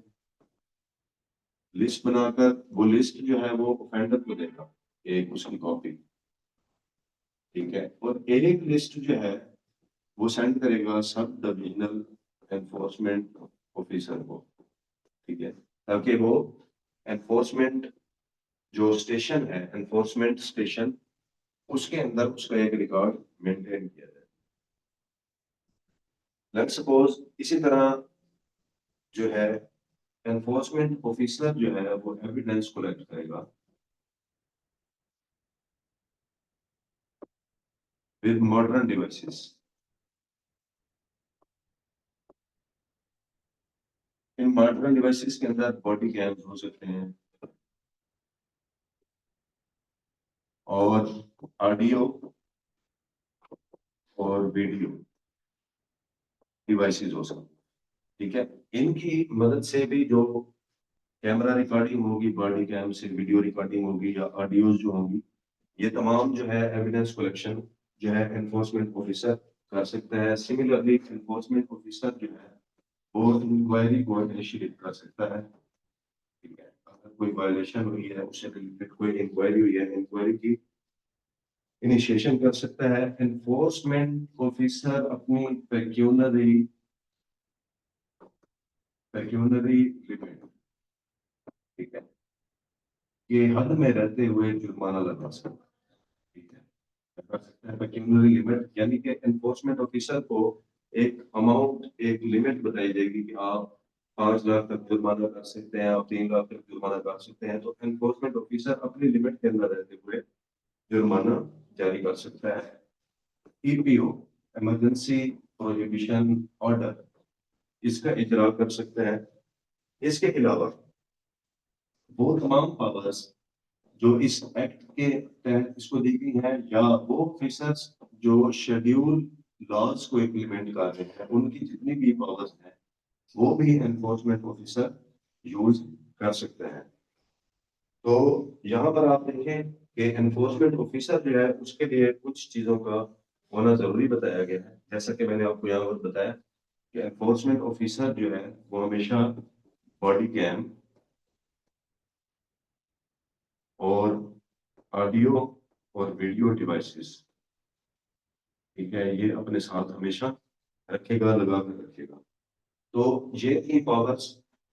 लिस्ट बनाकर वो लिस्ट जो है वो ऑफेंडर को देगा, एक उसकी कॉपी, ठीक है। और एक लिस्ट जो है वो सेंड करेगा सब डिविजनल एनफोर्समेंट ऑफिसर को, ठीक है, ताकि वो एनफोर्समेंट जो स्टेशन है, एनफोर्समेंट स्टेशन, उसके अंदर उसका एक रिकॉर्ड मेंटेन किया जाए। लेट्स सपोज इसी तरह जो है एनफोर्समेंट ऑफिसर जो है वो एविडेंस कलेक्ट करेगा with modern devices. In modern devices के अंदर बॉडी कैम्स हो सकते हैं और ऑडियो और वीडियो डिवाइसेस हो सकते हैं, ठीक है। इनकी मदद से भी जो कैमरा रिकॉर्डिंग होगी, बॉडी कैम से वीडियो रिकॉर्डिंग होगी या ऑडियोज जो होंगी, ये तमाम जो है एविडेंस कलेक्शन जो है एनफोर्समेंट ऑफिसर कर सकता है। सिमिलरली एनफोर्समेंट ऑफिसर जो है वो इंक्वायरी को इनिशिएट कर सकता है, ठीक है। अगर कोई वायलेशन हुई है, उससे रिलेटेड कोई इंक्वायरी हुई है, इंक्वायरी की इनिशिएशन कर सकता है। एनफोर्समेंट ऑफिसर अपनी पेक्यूनरी लिमिट, ठीक है, के हद में रहते हुए जुर्माना लगा सकता है, ठीक है। कर सकते हैं पेक्यूनरी लिमिट, यानी कि एनफोर्समेंट ऑफिसर को एक अमाउंट, एक लिमिट बताई जाएगी कि आप 5 लाख तक जुर्माना कर सकते हैं, आप 3 लाख तक जुर्माना कर सकते हैं। तो एनफोर्समेंट ऑफिसर अपनी लिमिट के अंदर रहते हुए जुर्माना जारी कर सकता है। ईपीओ, इमरजेंसी प्रोहिबिशन ऑर्डर, इसका इजरा कर सकते हैं। इसके अलावा वो तमाम पावर्स जो इस एक्ट के तहत इसको दी गई है, या वो ऑफिसर्स जो शेड्यूल लॉज को इम्प्लीमेंट कर रहे हैं, उनकी जितनी भी पावर्स हैं वो भी एनफोर्समेंट ऑफिसर यूज कर सकते हैं। तो यहाँ पर आप देखें कि एनफोर्समेंट ऑफिसर जो है उसके लिए कुछ चीजों का होना जरूरी बताया गया है। जैसा कि मैंने आपको यहाँ पर बताया कि एनफोर्समेंट ऑफिसर जो है वो हमेशा बॉडी कैम और ऑडियो और वीडियो डिवाइसेस, ठीक है, ये अपने साथ हमेशा रखेगा, लगा कर रखेगा। तो ये थी पावर्स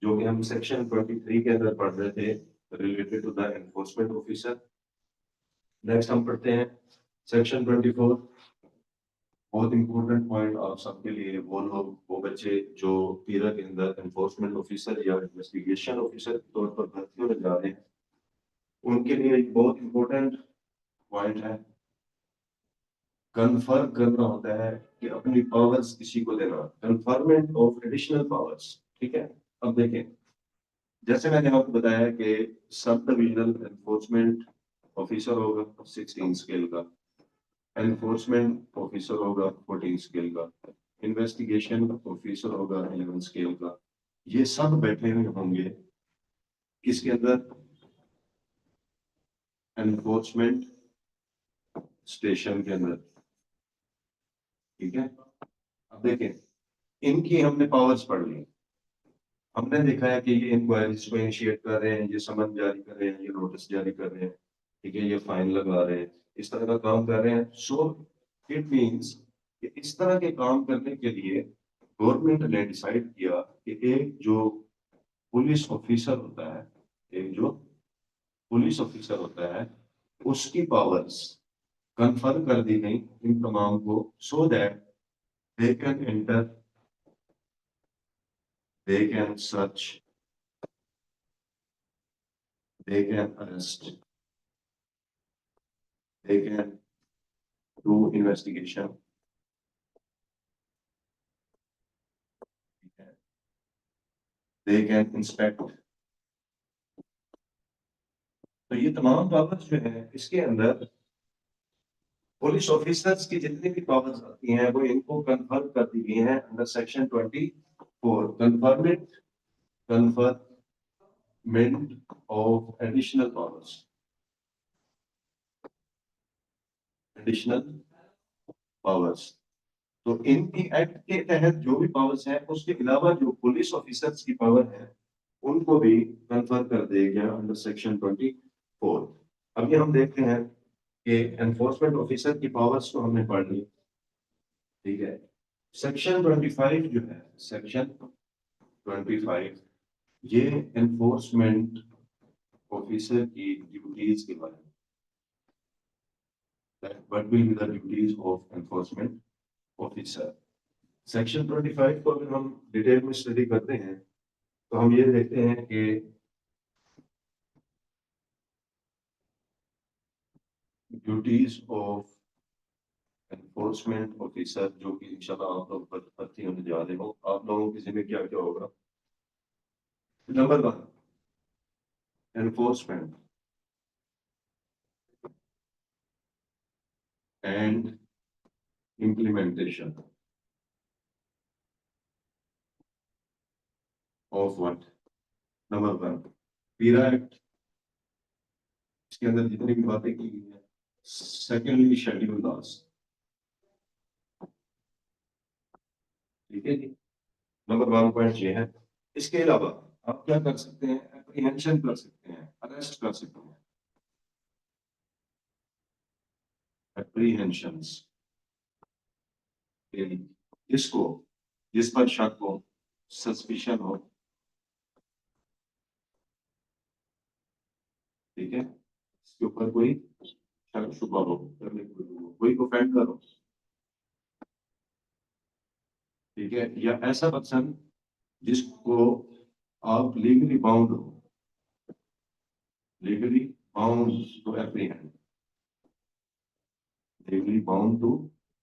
जो कि हम सेक्शन 23 के अंदर पढ़ रहे थे, related to the enforcement officer. Next हम पढ़ते हैं सेक्शन 24। बहुत इंपॉर्टेंट पॉइंट आप सबके लिए, वो लोग, वो बच्चे जो पीरा के अंदर एनफोर्समेंट ऑफिसर या इन्वेस्टिगेशन ऑफिसर के तौर पर भर्ती होने जा रहे हैं, उनके लिए एक बहुत इंपॉर्टेंट पॉइंट है, कन्फर्म करना होता है कि अपनी पावर्स किसी को देना, कन्फर्मेंट ऑफ एडिशनल पावर्स, ठीक है। अब देखें, जैसे मैंने आपको बताया कि सब डिविजनल एनफोर्समेंट ऑफिसर होगा 16 स्केल का, एनफोर्समेंट ऑफिसर होगा 14 स्केल का, इन्वेस्टिगेशन ऑफिसर होगा 11 स्केल का। ये सब बैठे हुए होंगे किसके अंदर, एनफोर्समेंट स्टेशन के अंदर, ठीक है। अब देखें, इनकी हमने पावर्स पढ़ ली। हमने देखा है कि ये इंक्वायरीज को इनिशिएट कर रहे हैं, ये समन जारी कर रहे हैं, ये नोटिस जारी कर रहे हैं, ठीक है, ये फाइन लगा रहे हैं, इस तरह का काम कर रहे हैं। सो इट मीन्स कि इस तरह के काम करने के लिए गवर्नमेंट ने डिसाइड किया कि एक जो पुलिस ऑफिसर होता है, एक जो पुलिस ऑफिसर होता है, उसकी पावर्स कन्फर कर दी गई इन तमाम को, so that they can enter, they can search, they can arrest, they can do investigation, they can inspect. तो ये तमाम पावर्स जो है इसके अंदर पुलिस ऑफिसर्स की जितनी भी पावर्स आती हैं वो इनको कन्फर्म कर दी गई हैं under section 24, conferment of additional powers. तो इनकी एक्ट के तहत जो भी पावर्स हैं उसके अलावा जो पुलिस ऑफिसर्स की पावर है उनको भी कन्फर्म कर दिया गया अंडर सेक्शन 24। अभी हम देखते हैं कि एनफोर्समेंट ऑफिसर की पावर्स को हमने पढ़ ली, ठीक है। सेक्शन 25 जो है, सेक्शन 25 ये एनफोर्समेंट ऑफिसर की ड्यूटीज के बारे में, what will be the duties of enforcement officer. Section 25 को अगर हम डिटेल में स्टडी करते हैं तो हम ये देखते हैं कि ड्यूटीज ऑफ एनफोर्समेंट ऑफिसर, जो कि इंशाल्लाह आप लोग भर्ती होने जा रहे हो, आप लोगों की जिम्मे क्या क्या होगा। Number 1, enforcement and implementation of what. Number 1, पीरा एक्ट, इसके अंदर जितनी भी बातें की गई है। सेकेंडली, शेड्यूल लॉस, ठीक है जी। नंबर 1 पॉइंट ये है। इसके अलावा आप क्या कर सकते हैं, एप्रीहेंशन कर सकते हैं, अरेस्ट कर सकते हैं। एप्रीहेंशंस, जिसको, जिस पर शक हो, सस्पिशन हो, ठीक है, इसके ऊपर कोई शक शुबा हो, कोई ऑफेंड करो, ठीक है, या ऐसा पर्सन जिसको आप लीगली बाउंड हो, legally bound to apprehend, legally bound to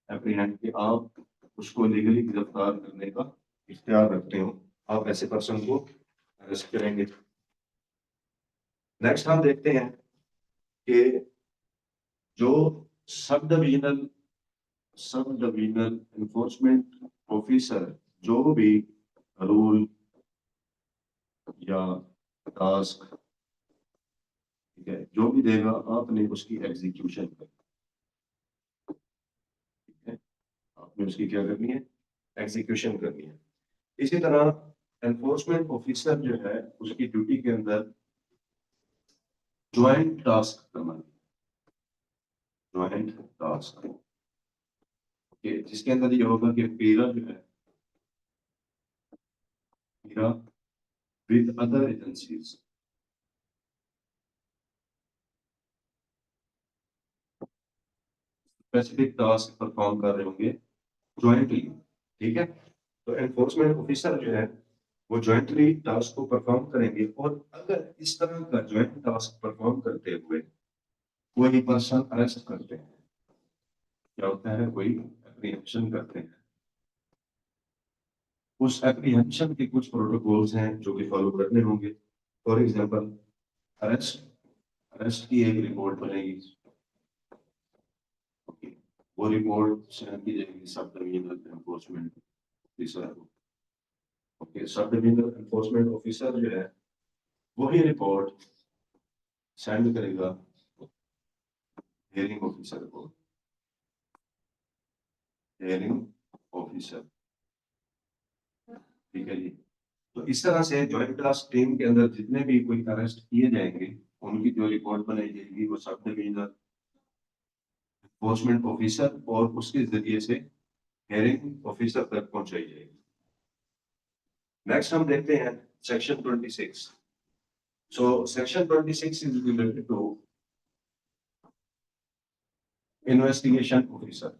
apprehend, कि आप उसको लीगली गिरफ्तार करने का इख्तियार रखते हो, आप ऐसे पर्सन को अरेस्ट करेंगे। नेक्स्ट हम देखते हैं कि जो सब डिविजनल एनफोर्समेंट ऑफिसर जो भी रूल या टास्क, ठीक है, जो भी देगा आपने उसकी एग्जीक्यूशन करनी है, आपने उसकी क्या करनी है, एग्जीक्यूशन करनी है। इसी तरह एनफोर्समेंट ऑफिसर जो है उसकी ड्यूटी के अंदर ज्वाइंट टास्क करना, ज्वाइंट टास्क, जिसके अंदर ये होगा कि पेरा जो है, पेरा with other agencies, specific task perform कर रहे होंगे ज्वाइंटली, ठीक है। तो एनफोर्समेंट ऑफिसर जो है वो ज्वाइंटली टास्क को परफॉर्म करेंगे, और अगर इस तरह का ज्वाइंट टास्क परफॉर्म करते हुए कोई पर्सन अरेस्ट करते हैं, क्या होता है, कोई एप्रीहेंशन करते हैं, उस एप्रीहेंशन के कुछ प्रोटोकॉल्स हैं जो कि फॉलो करने होंगे। फॉर एग्जांपल, अरेस्ट अरेस्ट की एक रिपोर्ट बनेगी, ओके, वो रिपोर्ट सेंड की जाएगी सब डिविजनल एनफोर्समेंट ऑफिसर को, ओके। सब डिविजनल एनफोर्समेंट ऑफिसर जो है वही रिपोर्ट सेंड करेगा हियरिंग ऑफिसर को, हियरिंग ऑफिसर, ठीक है जी। तो इस तरह से ज्वाइंट टास्क टीम के अंदर जितने भी कोई अरेस्ट किए जाएंगे उनकी जो रिपोर्ट बनाई जाएगी वो सब डिविजनल एनफोर्समेंट ऑफिसर और उसके जरिए से हियरिंग ऑफिसर तक पहुंचाई जाएगी। नेक्स्ट हम देखते हैं section 26। So section 26 is related to investigation officer.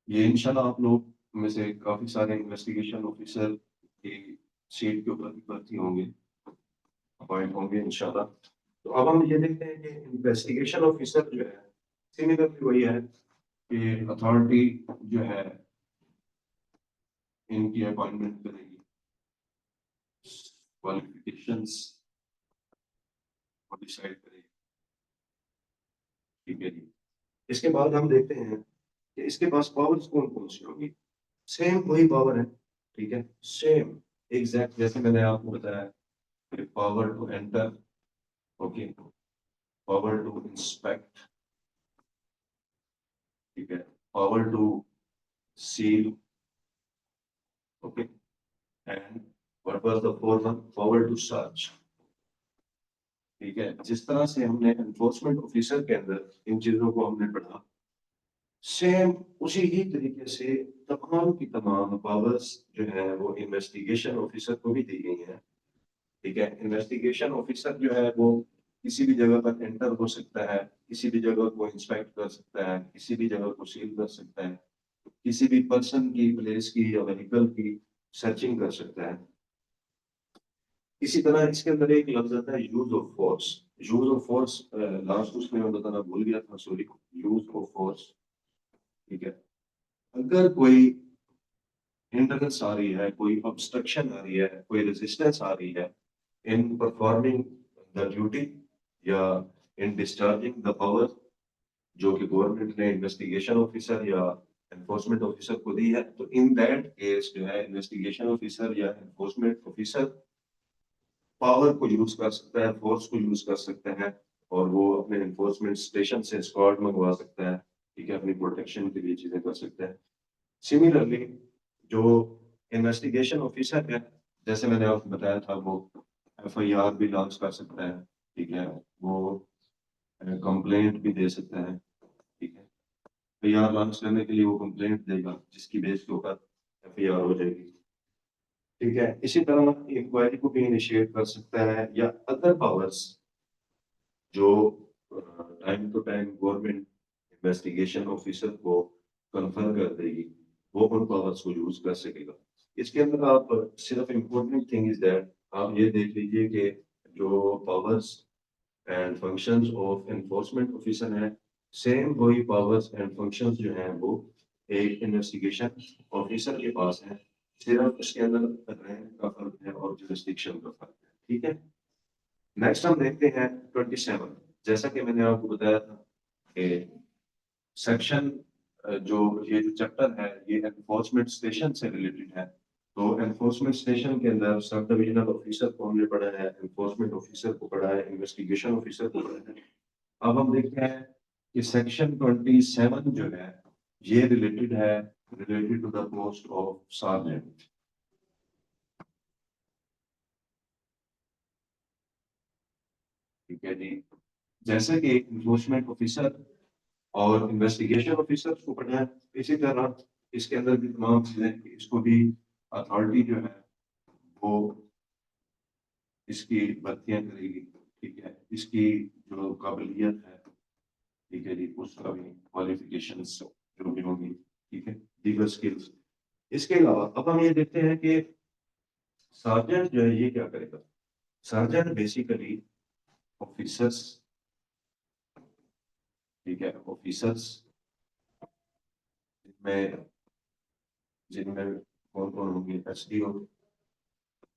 ये इंशाल्लाह आप लोग में से काफी सारे इन्वेस्टिगेशन ऑफिसर की सीट के ऊपर भी भर्ती होंगे, अपॉइंट होंगे इंशाल्लाह। तो अब हम ये देखते हैं कि इन्वेस्टिगेशन ऑफिसर जो है सिमिलरली वही है कि अथॉरिटी जो है इनकी अपॉइंटमेंट करेगी, क्वालिफिकेशंस को डिसाइड करेगी। ठीक है जी। इसके बाद हम देखते हैं कि इसके पास पावर्स कौन कौन सी होगी। सेम वही पावर है, ठीक है, सेम एग्जैक्ट जैसे मैंने आपको बताया, power to enter, okay, power to inspect, ठीक है, power to seal, okay, and what was the fourth one, power to search. ठीक है, जिस तरह से हमने एनफोर्समेंट ऑफिसर के अंदर इन चीजों को हमने पढ़ा, सेम उसी ही तरीके से तमाम की तमाम पावर्स जो है वो इन्वेस्टिगेशन ऑफिसर को भी दी गई हैं। ठीक है, इन्वेस्टिगेशन ऑफिसर जो है वो किसी भी जगह पर एंटर हो सकता है, किसी भी जगह को इंस्पेक्ट कर सकता है, किसी भी जगह को सील कर सकता है, किसी भी पर्सन की, प्लेस की या व्हीकल की सर्चिंग कर सकता है। इसी तरह इसके अंदर एक लफ्ज आता है use of force. Use of force last उसमें मैं बताना भूल गया था, सॉरी। यूज ऑफ फोर्स, ठीक है, अगर कोई हिंड्रेंस आ रही है, कोई ऑब्स्ट्रक्शन आ रही है, कोई रेजिस्टेंस आ रही है इन परफॉर्मिंग द ड्यूटी या इन डिस्चार्जिंग द पावर जो कि गवर्नमेंट ने इन्वेस्टिगेशन ऑफिसर या एनफोर्समेंट ऑफिसर को दी है, तो इन दैट केस जो है इन्वेस्टिगेशन ऑफिसर या एनफोर्समेंट ऑफिसर पावर को यूज कर सकता है, फोर्स को यूज कर सकता है, और वो अपने एनफोर्समेंट स्टेशन से स्क्वाड मंगवा सकता है, ठीक है, अपनी प्रोटेक्शन के लिए चीजें कर सकता है। सिमिलरली जो इन्वेस्टिगेशन ऑफिसर है, जैसे मैंने आपको बताया था, वो एफआईआर भी लॉन्च कर सकता है, ठीक है, वो कंप्लेंट भी दे सकता है, ठीक है। एफआईआर लॉन्च करने के लिए वो कंप्लेंट देगा जिसकी बेस के ऊपर एफआईआर हो जाएगी, ठीक है। इसी तरह इंक्वायरी को भी इनिशिएट कर सकता है, या अदर पावर्स जो time to time government investigation officer को कन्फर्म कर देगी, वो उन पावर्स को यूज कर सकेगा। इसके अंदर आप सिर्फ इम्पोर्टेंट थिंग इज दैट आप ये देख लीजिए कि जो powers and functions of enforcement officer है, सेम वही पावर्स एंड फंक्शंस जो हैं वो एक इन्वेस्टिगेशन ऑफिसर के पास है, सिर्फ उसके अंदर रैंक का फर्क है और जुरिस्डिक्शन का फर्क है, ठीक है। नेक्स्ट हम देखते हैं 27। जैसा कि मैंने आपको बताया था कि सेक्शन जो ये जो चैप्टर है ये एनफोर्समेंट स्टेशन से रिलेटेड है। तो एनफोर्समेंट स्टेशन के अंदर सब डिविजनल ऑफिसर को हमने पढ़ा है, एनफोर्समेंट ऑफिसर को पढ़ा है, इन्वेस्टिगेशन ऑफिसर को पढ़ा है। अब हम देखते हैं कि सेक्शन 27 जो है ये related to the post of sergeant. ठीक है जी। जैसे कि इन्फोर्समेंट ऑफिसर और इन्वेस्टिगेशन ऑफिसर को पढ़ा है, इसी तरह इसके अंदर भी तमाम चीजें, इसको भी अथॉरिटी जो है वो इसकी भर्तियां करेगी, ठीक है, इसकी जो काबिलियत है, ठीक है जी, उसका भी क्वालिफिकेशंस जो भी होंगी, ठीक है, दीगर स्किल्स। इसके अलावा अब हम ये देखते हैं कि सार्जेंट जो है ये क्या करेगा। सार्जेंट बेसिकली ऑफिसर्स, ठीक है, ऑफिसर्स में जिनमें कौन कौन होंगे, SDO,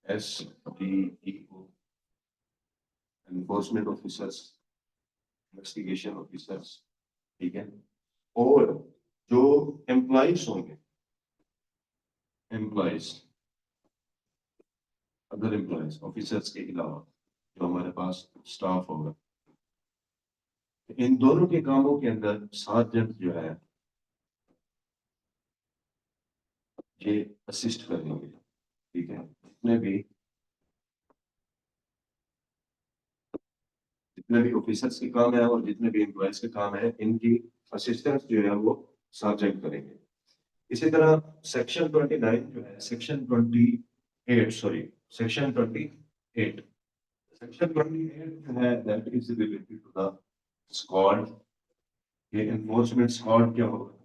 SDEO, enforcement officers, investigation officers, ठीक है, और जो एम्प्लॉइज होंगे, एम्प्लॉइज, अदर एम्प्लॉइज ऑफिसर्स के अलावा जो हमारे पास स्टाफ होगा, इन दोनों के कामों के अंदर सार्जेंट जो है ये असिस्ट करेंगे, ठीक है। जितने भी ऑफिसर्स के काम है और जितने भी एम्प्लॉयज के काम है, इनकी असिस्टेंस जो है वो सार्जेंट करेंगे। इसी तरह सेक्शन 29 जो है, सेक्शन 28, सॉरी, सेक्शन 28 सेक्शन 28 है that is related to the squad. ये एनफोर्समेंट स्क्वाड क्या होगा?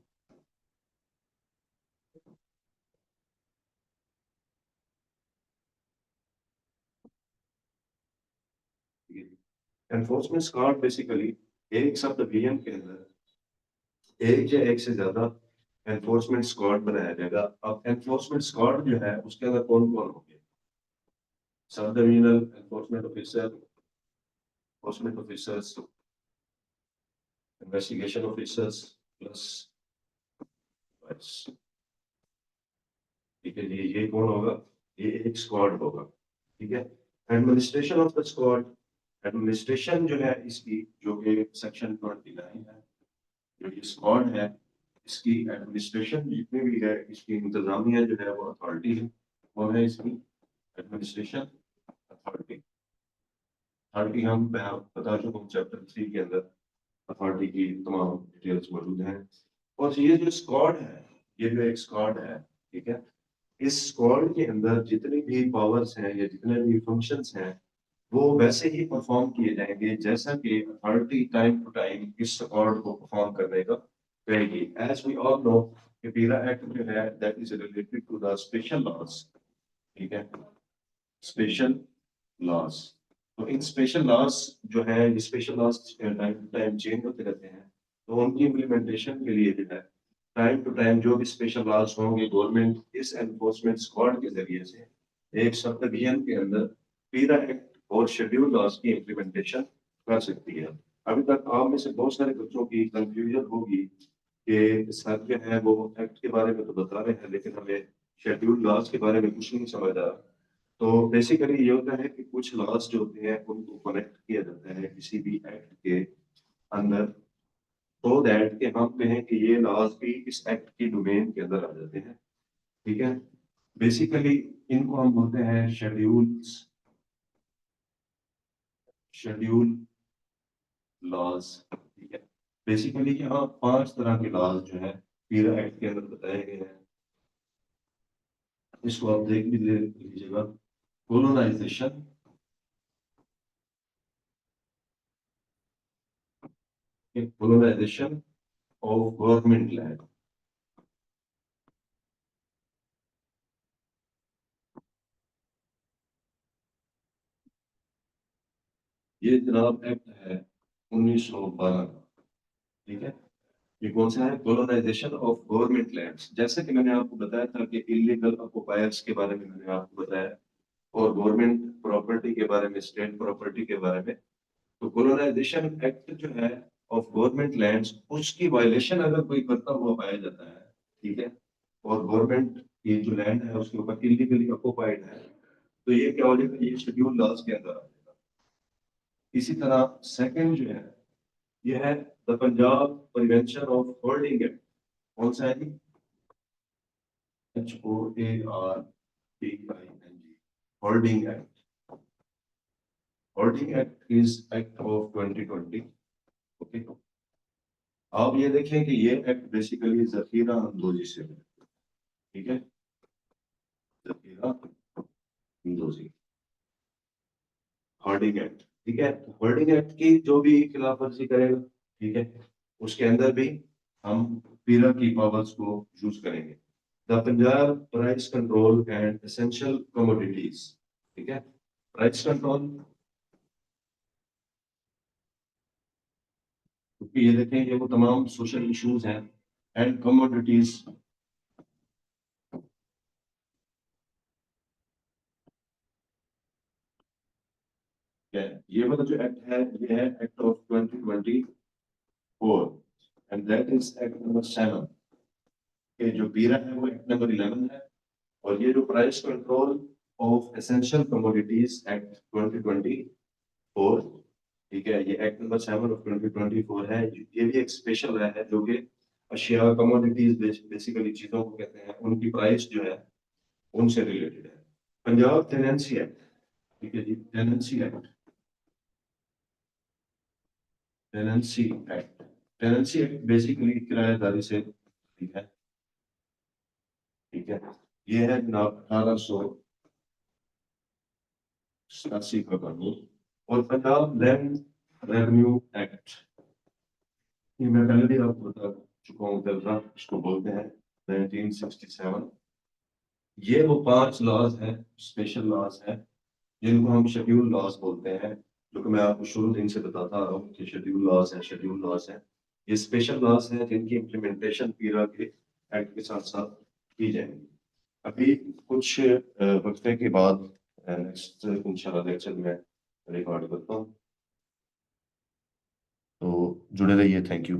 एनफोर्समेंट स्क्वाड बेसिकली एक सब डिवीजन के अंदर एक या एक से ज्यादा एनफोर्समेंट स्क्वाड बनाया जाएगा। अब एनफोर्समेंट स्क्वाड जो है उसके अंदर कौन कौन होंगे? सब divisional enforcement officer, enforcement officers, investigation officers plus बस। ठीक है जी, ये कौन होगा? ये एक स्क्वाड होगा। ठीक है। Administration of the squad, administration जो है इसकी, जो कि सेक्शन 29 है, जो ये स्क्वाड है इसकी एडमिनिस्ट्रेशन जितने भी है, इसकी इंतजामिया जो है वो अथॉरिटी है, वो है इसकी एडमिनिस्ट्रेशन अथॉरिटी। अथॉरिटी हम बता चुका हूँ चैप्टर 3 के अंदर अथॉरिटी की तमाम डिटेल्स मौजूद हैं। और ये जो स्क्वाड है, ये जो एक स्क्वाड है, ठीक है, इस स्क्वाड के अंदर जितनी भी पावर्स हैं या जितने भी फंक्शंस हैं वो वैसे ही परफॉर्म किए जाएंगे जैसा कि अथॉरिटी टाइम टू टाइम इस स्क्वाड को परफॉर्म करने का कहेगी। एज वी ऑल नो कि पीरा एक्ट जो है that is related to the special laws. ठीक है, स्पेशल लॉज। तो इन स्पेशल लॉज जो है, ये special laws time to time change होते रहते हैं, तो उनकी इम्प्लीमेंटेशन के लिए जो है टाइम टू टाइम जो भी स्पेशल लॉज होंगे, गवर्नमेंट इस एनफोर्समेंट स्क्वाड के जरिए से एक सब डिवीजन के अंदर पीरा एक्ट और शेड्यूल लॉज की इम्प्लीमेंटेशन कर सकती है। अभी तक आप में से बहुत सारे बच्चों की कंफ्यूजन होगी कि सर जो है वो एक्ट के बारे में तो बता रहे हैं लेकिन हमें शेड्यूल लॉज के बारे में कुछ नहीं समझ आ रहा। तो बेसिकली ये होता है कि कुछ लॉज जो होते हैं उनको कनेक्ट किया जाता है किसी भी एक्ट के अंदर, तो दैट कि हम कहें कि ये लॉज भी इस एक्ट की डोमेन के अंदर आ जाते हैं। ठीक है, बेसिकली इनको हम बोलते हैं शेड्यूल्स, शेड्यूल लॉज। ठीक है, बेसिकली यहाँ 5 तरह के लॉज जो है पीरा एक्ट के अंदर बताए गए हैं। इसको आप देख भी लीजिएगा। Colonisation, colonisation of government land. ये जनाब एक्ट है 1912 का। ठीक है, ये कौन सा है? Colonisation of government lands. जैसे कि मैंने आपको बताया था कि इलीगल ऑक्युपायर्स के बारे में मैंने आपको बताया, और गवर्नमेंट प्रॉपर्टी के बारे में, स्टेट प्रॉपर्टी के बारे में। तो कोलोनाइजेशन एक्ट जो है ऑफ गवर्नमेंट लैंड्स, उसकी वायलेशन अगर कोई करता हुआ पाया जाता है, ठीक है, और गवर्नमेंट की जो लैंड है उसके ऊपर इलीगली ऑक्युपाइड है, तो ये क्या हो जाएगा? ये शेड्यूल लॉज के अंदर आ जाएगा। इसी तरह सेकंड जो है ये है the Punjab prevention of holding act. कौन सा है? HOARDING, holding act. Holding act is act of 2020। Okay, आप ये देखें कि ये एक्ट बेसिकली जखीरा अंदोजी से है। ठीक है, जखीरा अंदोजी, होल्डिंग एक्ट। ठीक है, होल्डिंग एक्ट की जो भी खिलाफ वर्जी करेगा, ठीक है, उसके अंदर भी हम पीरा की पावर्स को यूज करेंगे। The Punjab price control and essential commodities. ठीक है, प्राइस कंट्रोल, क्योंकि ये देखें ये वो तमाम सोशल इश्यूज हैं। एंड कमोडिटीज, ये वाला जो एक्ट है ये है act of 2024, and that is act number 7। के जो पीरा है वो एक्ट नंबर 11 है। और ये जो price control of essential commodities act 2024, ठीक है, ये एक्ट नंबर 7 ऑफ 2024 है। ये भी एक स्पेशल है जो कि अशिया, कमोडिटीज, बेसिकली चीजों को कहते हैं, उनकी प्राइस जो है उनसे रिलेटेड है। पंजाब टेनेंसी एक्ट, ठीक है जी, tenancy act, tenancy act, tenancy act basically किराएदारी से, ठीक है, ठीक है, ये है जनाब 1887 का कानून। और पंजाब लैंड रेवेन्यू एक्ट, ये मैं पहले भी आपको बता चुका हूँ, दर्रा इसको बोलते हैं 1967। ये वो 5 लॉज हैं, स्पेशल लॉज हैं, जिनको हम शेड्यूल लॉज बोलते हैं, जो कि मैं आपको शुरू दिन से बताता आ रहा हूँ कि शेड्यूल लॉज हैं, शेड्यूल लॉज हैं। ये स्पेशल लॉज हैं जिनकी इम्प्लीमेंटेशन पीरा के एक्ट के साथ साथ की जाएगी। अभी कुछ वक्फे के बाद नेक्स्ट इंशाल्लाह लेक्चर में रिकॉर्ड करता हूँ, तो जुड़े रहिए। Thank you.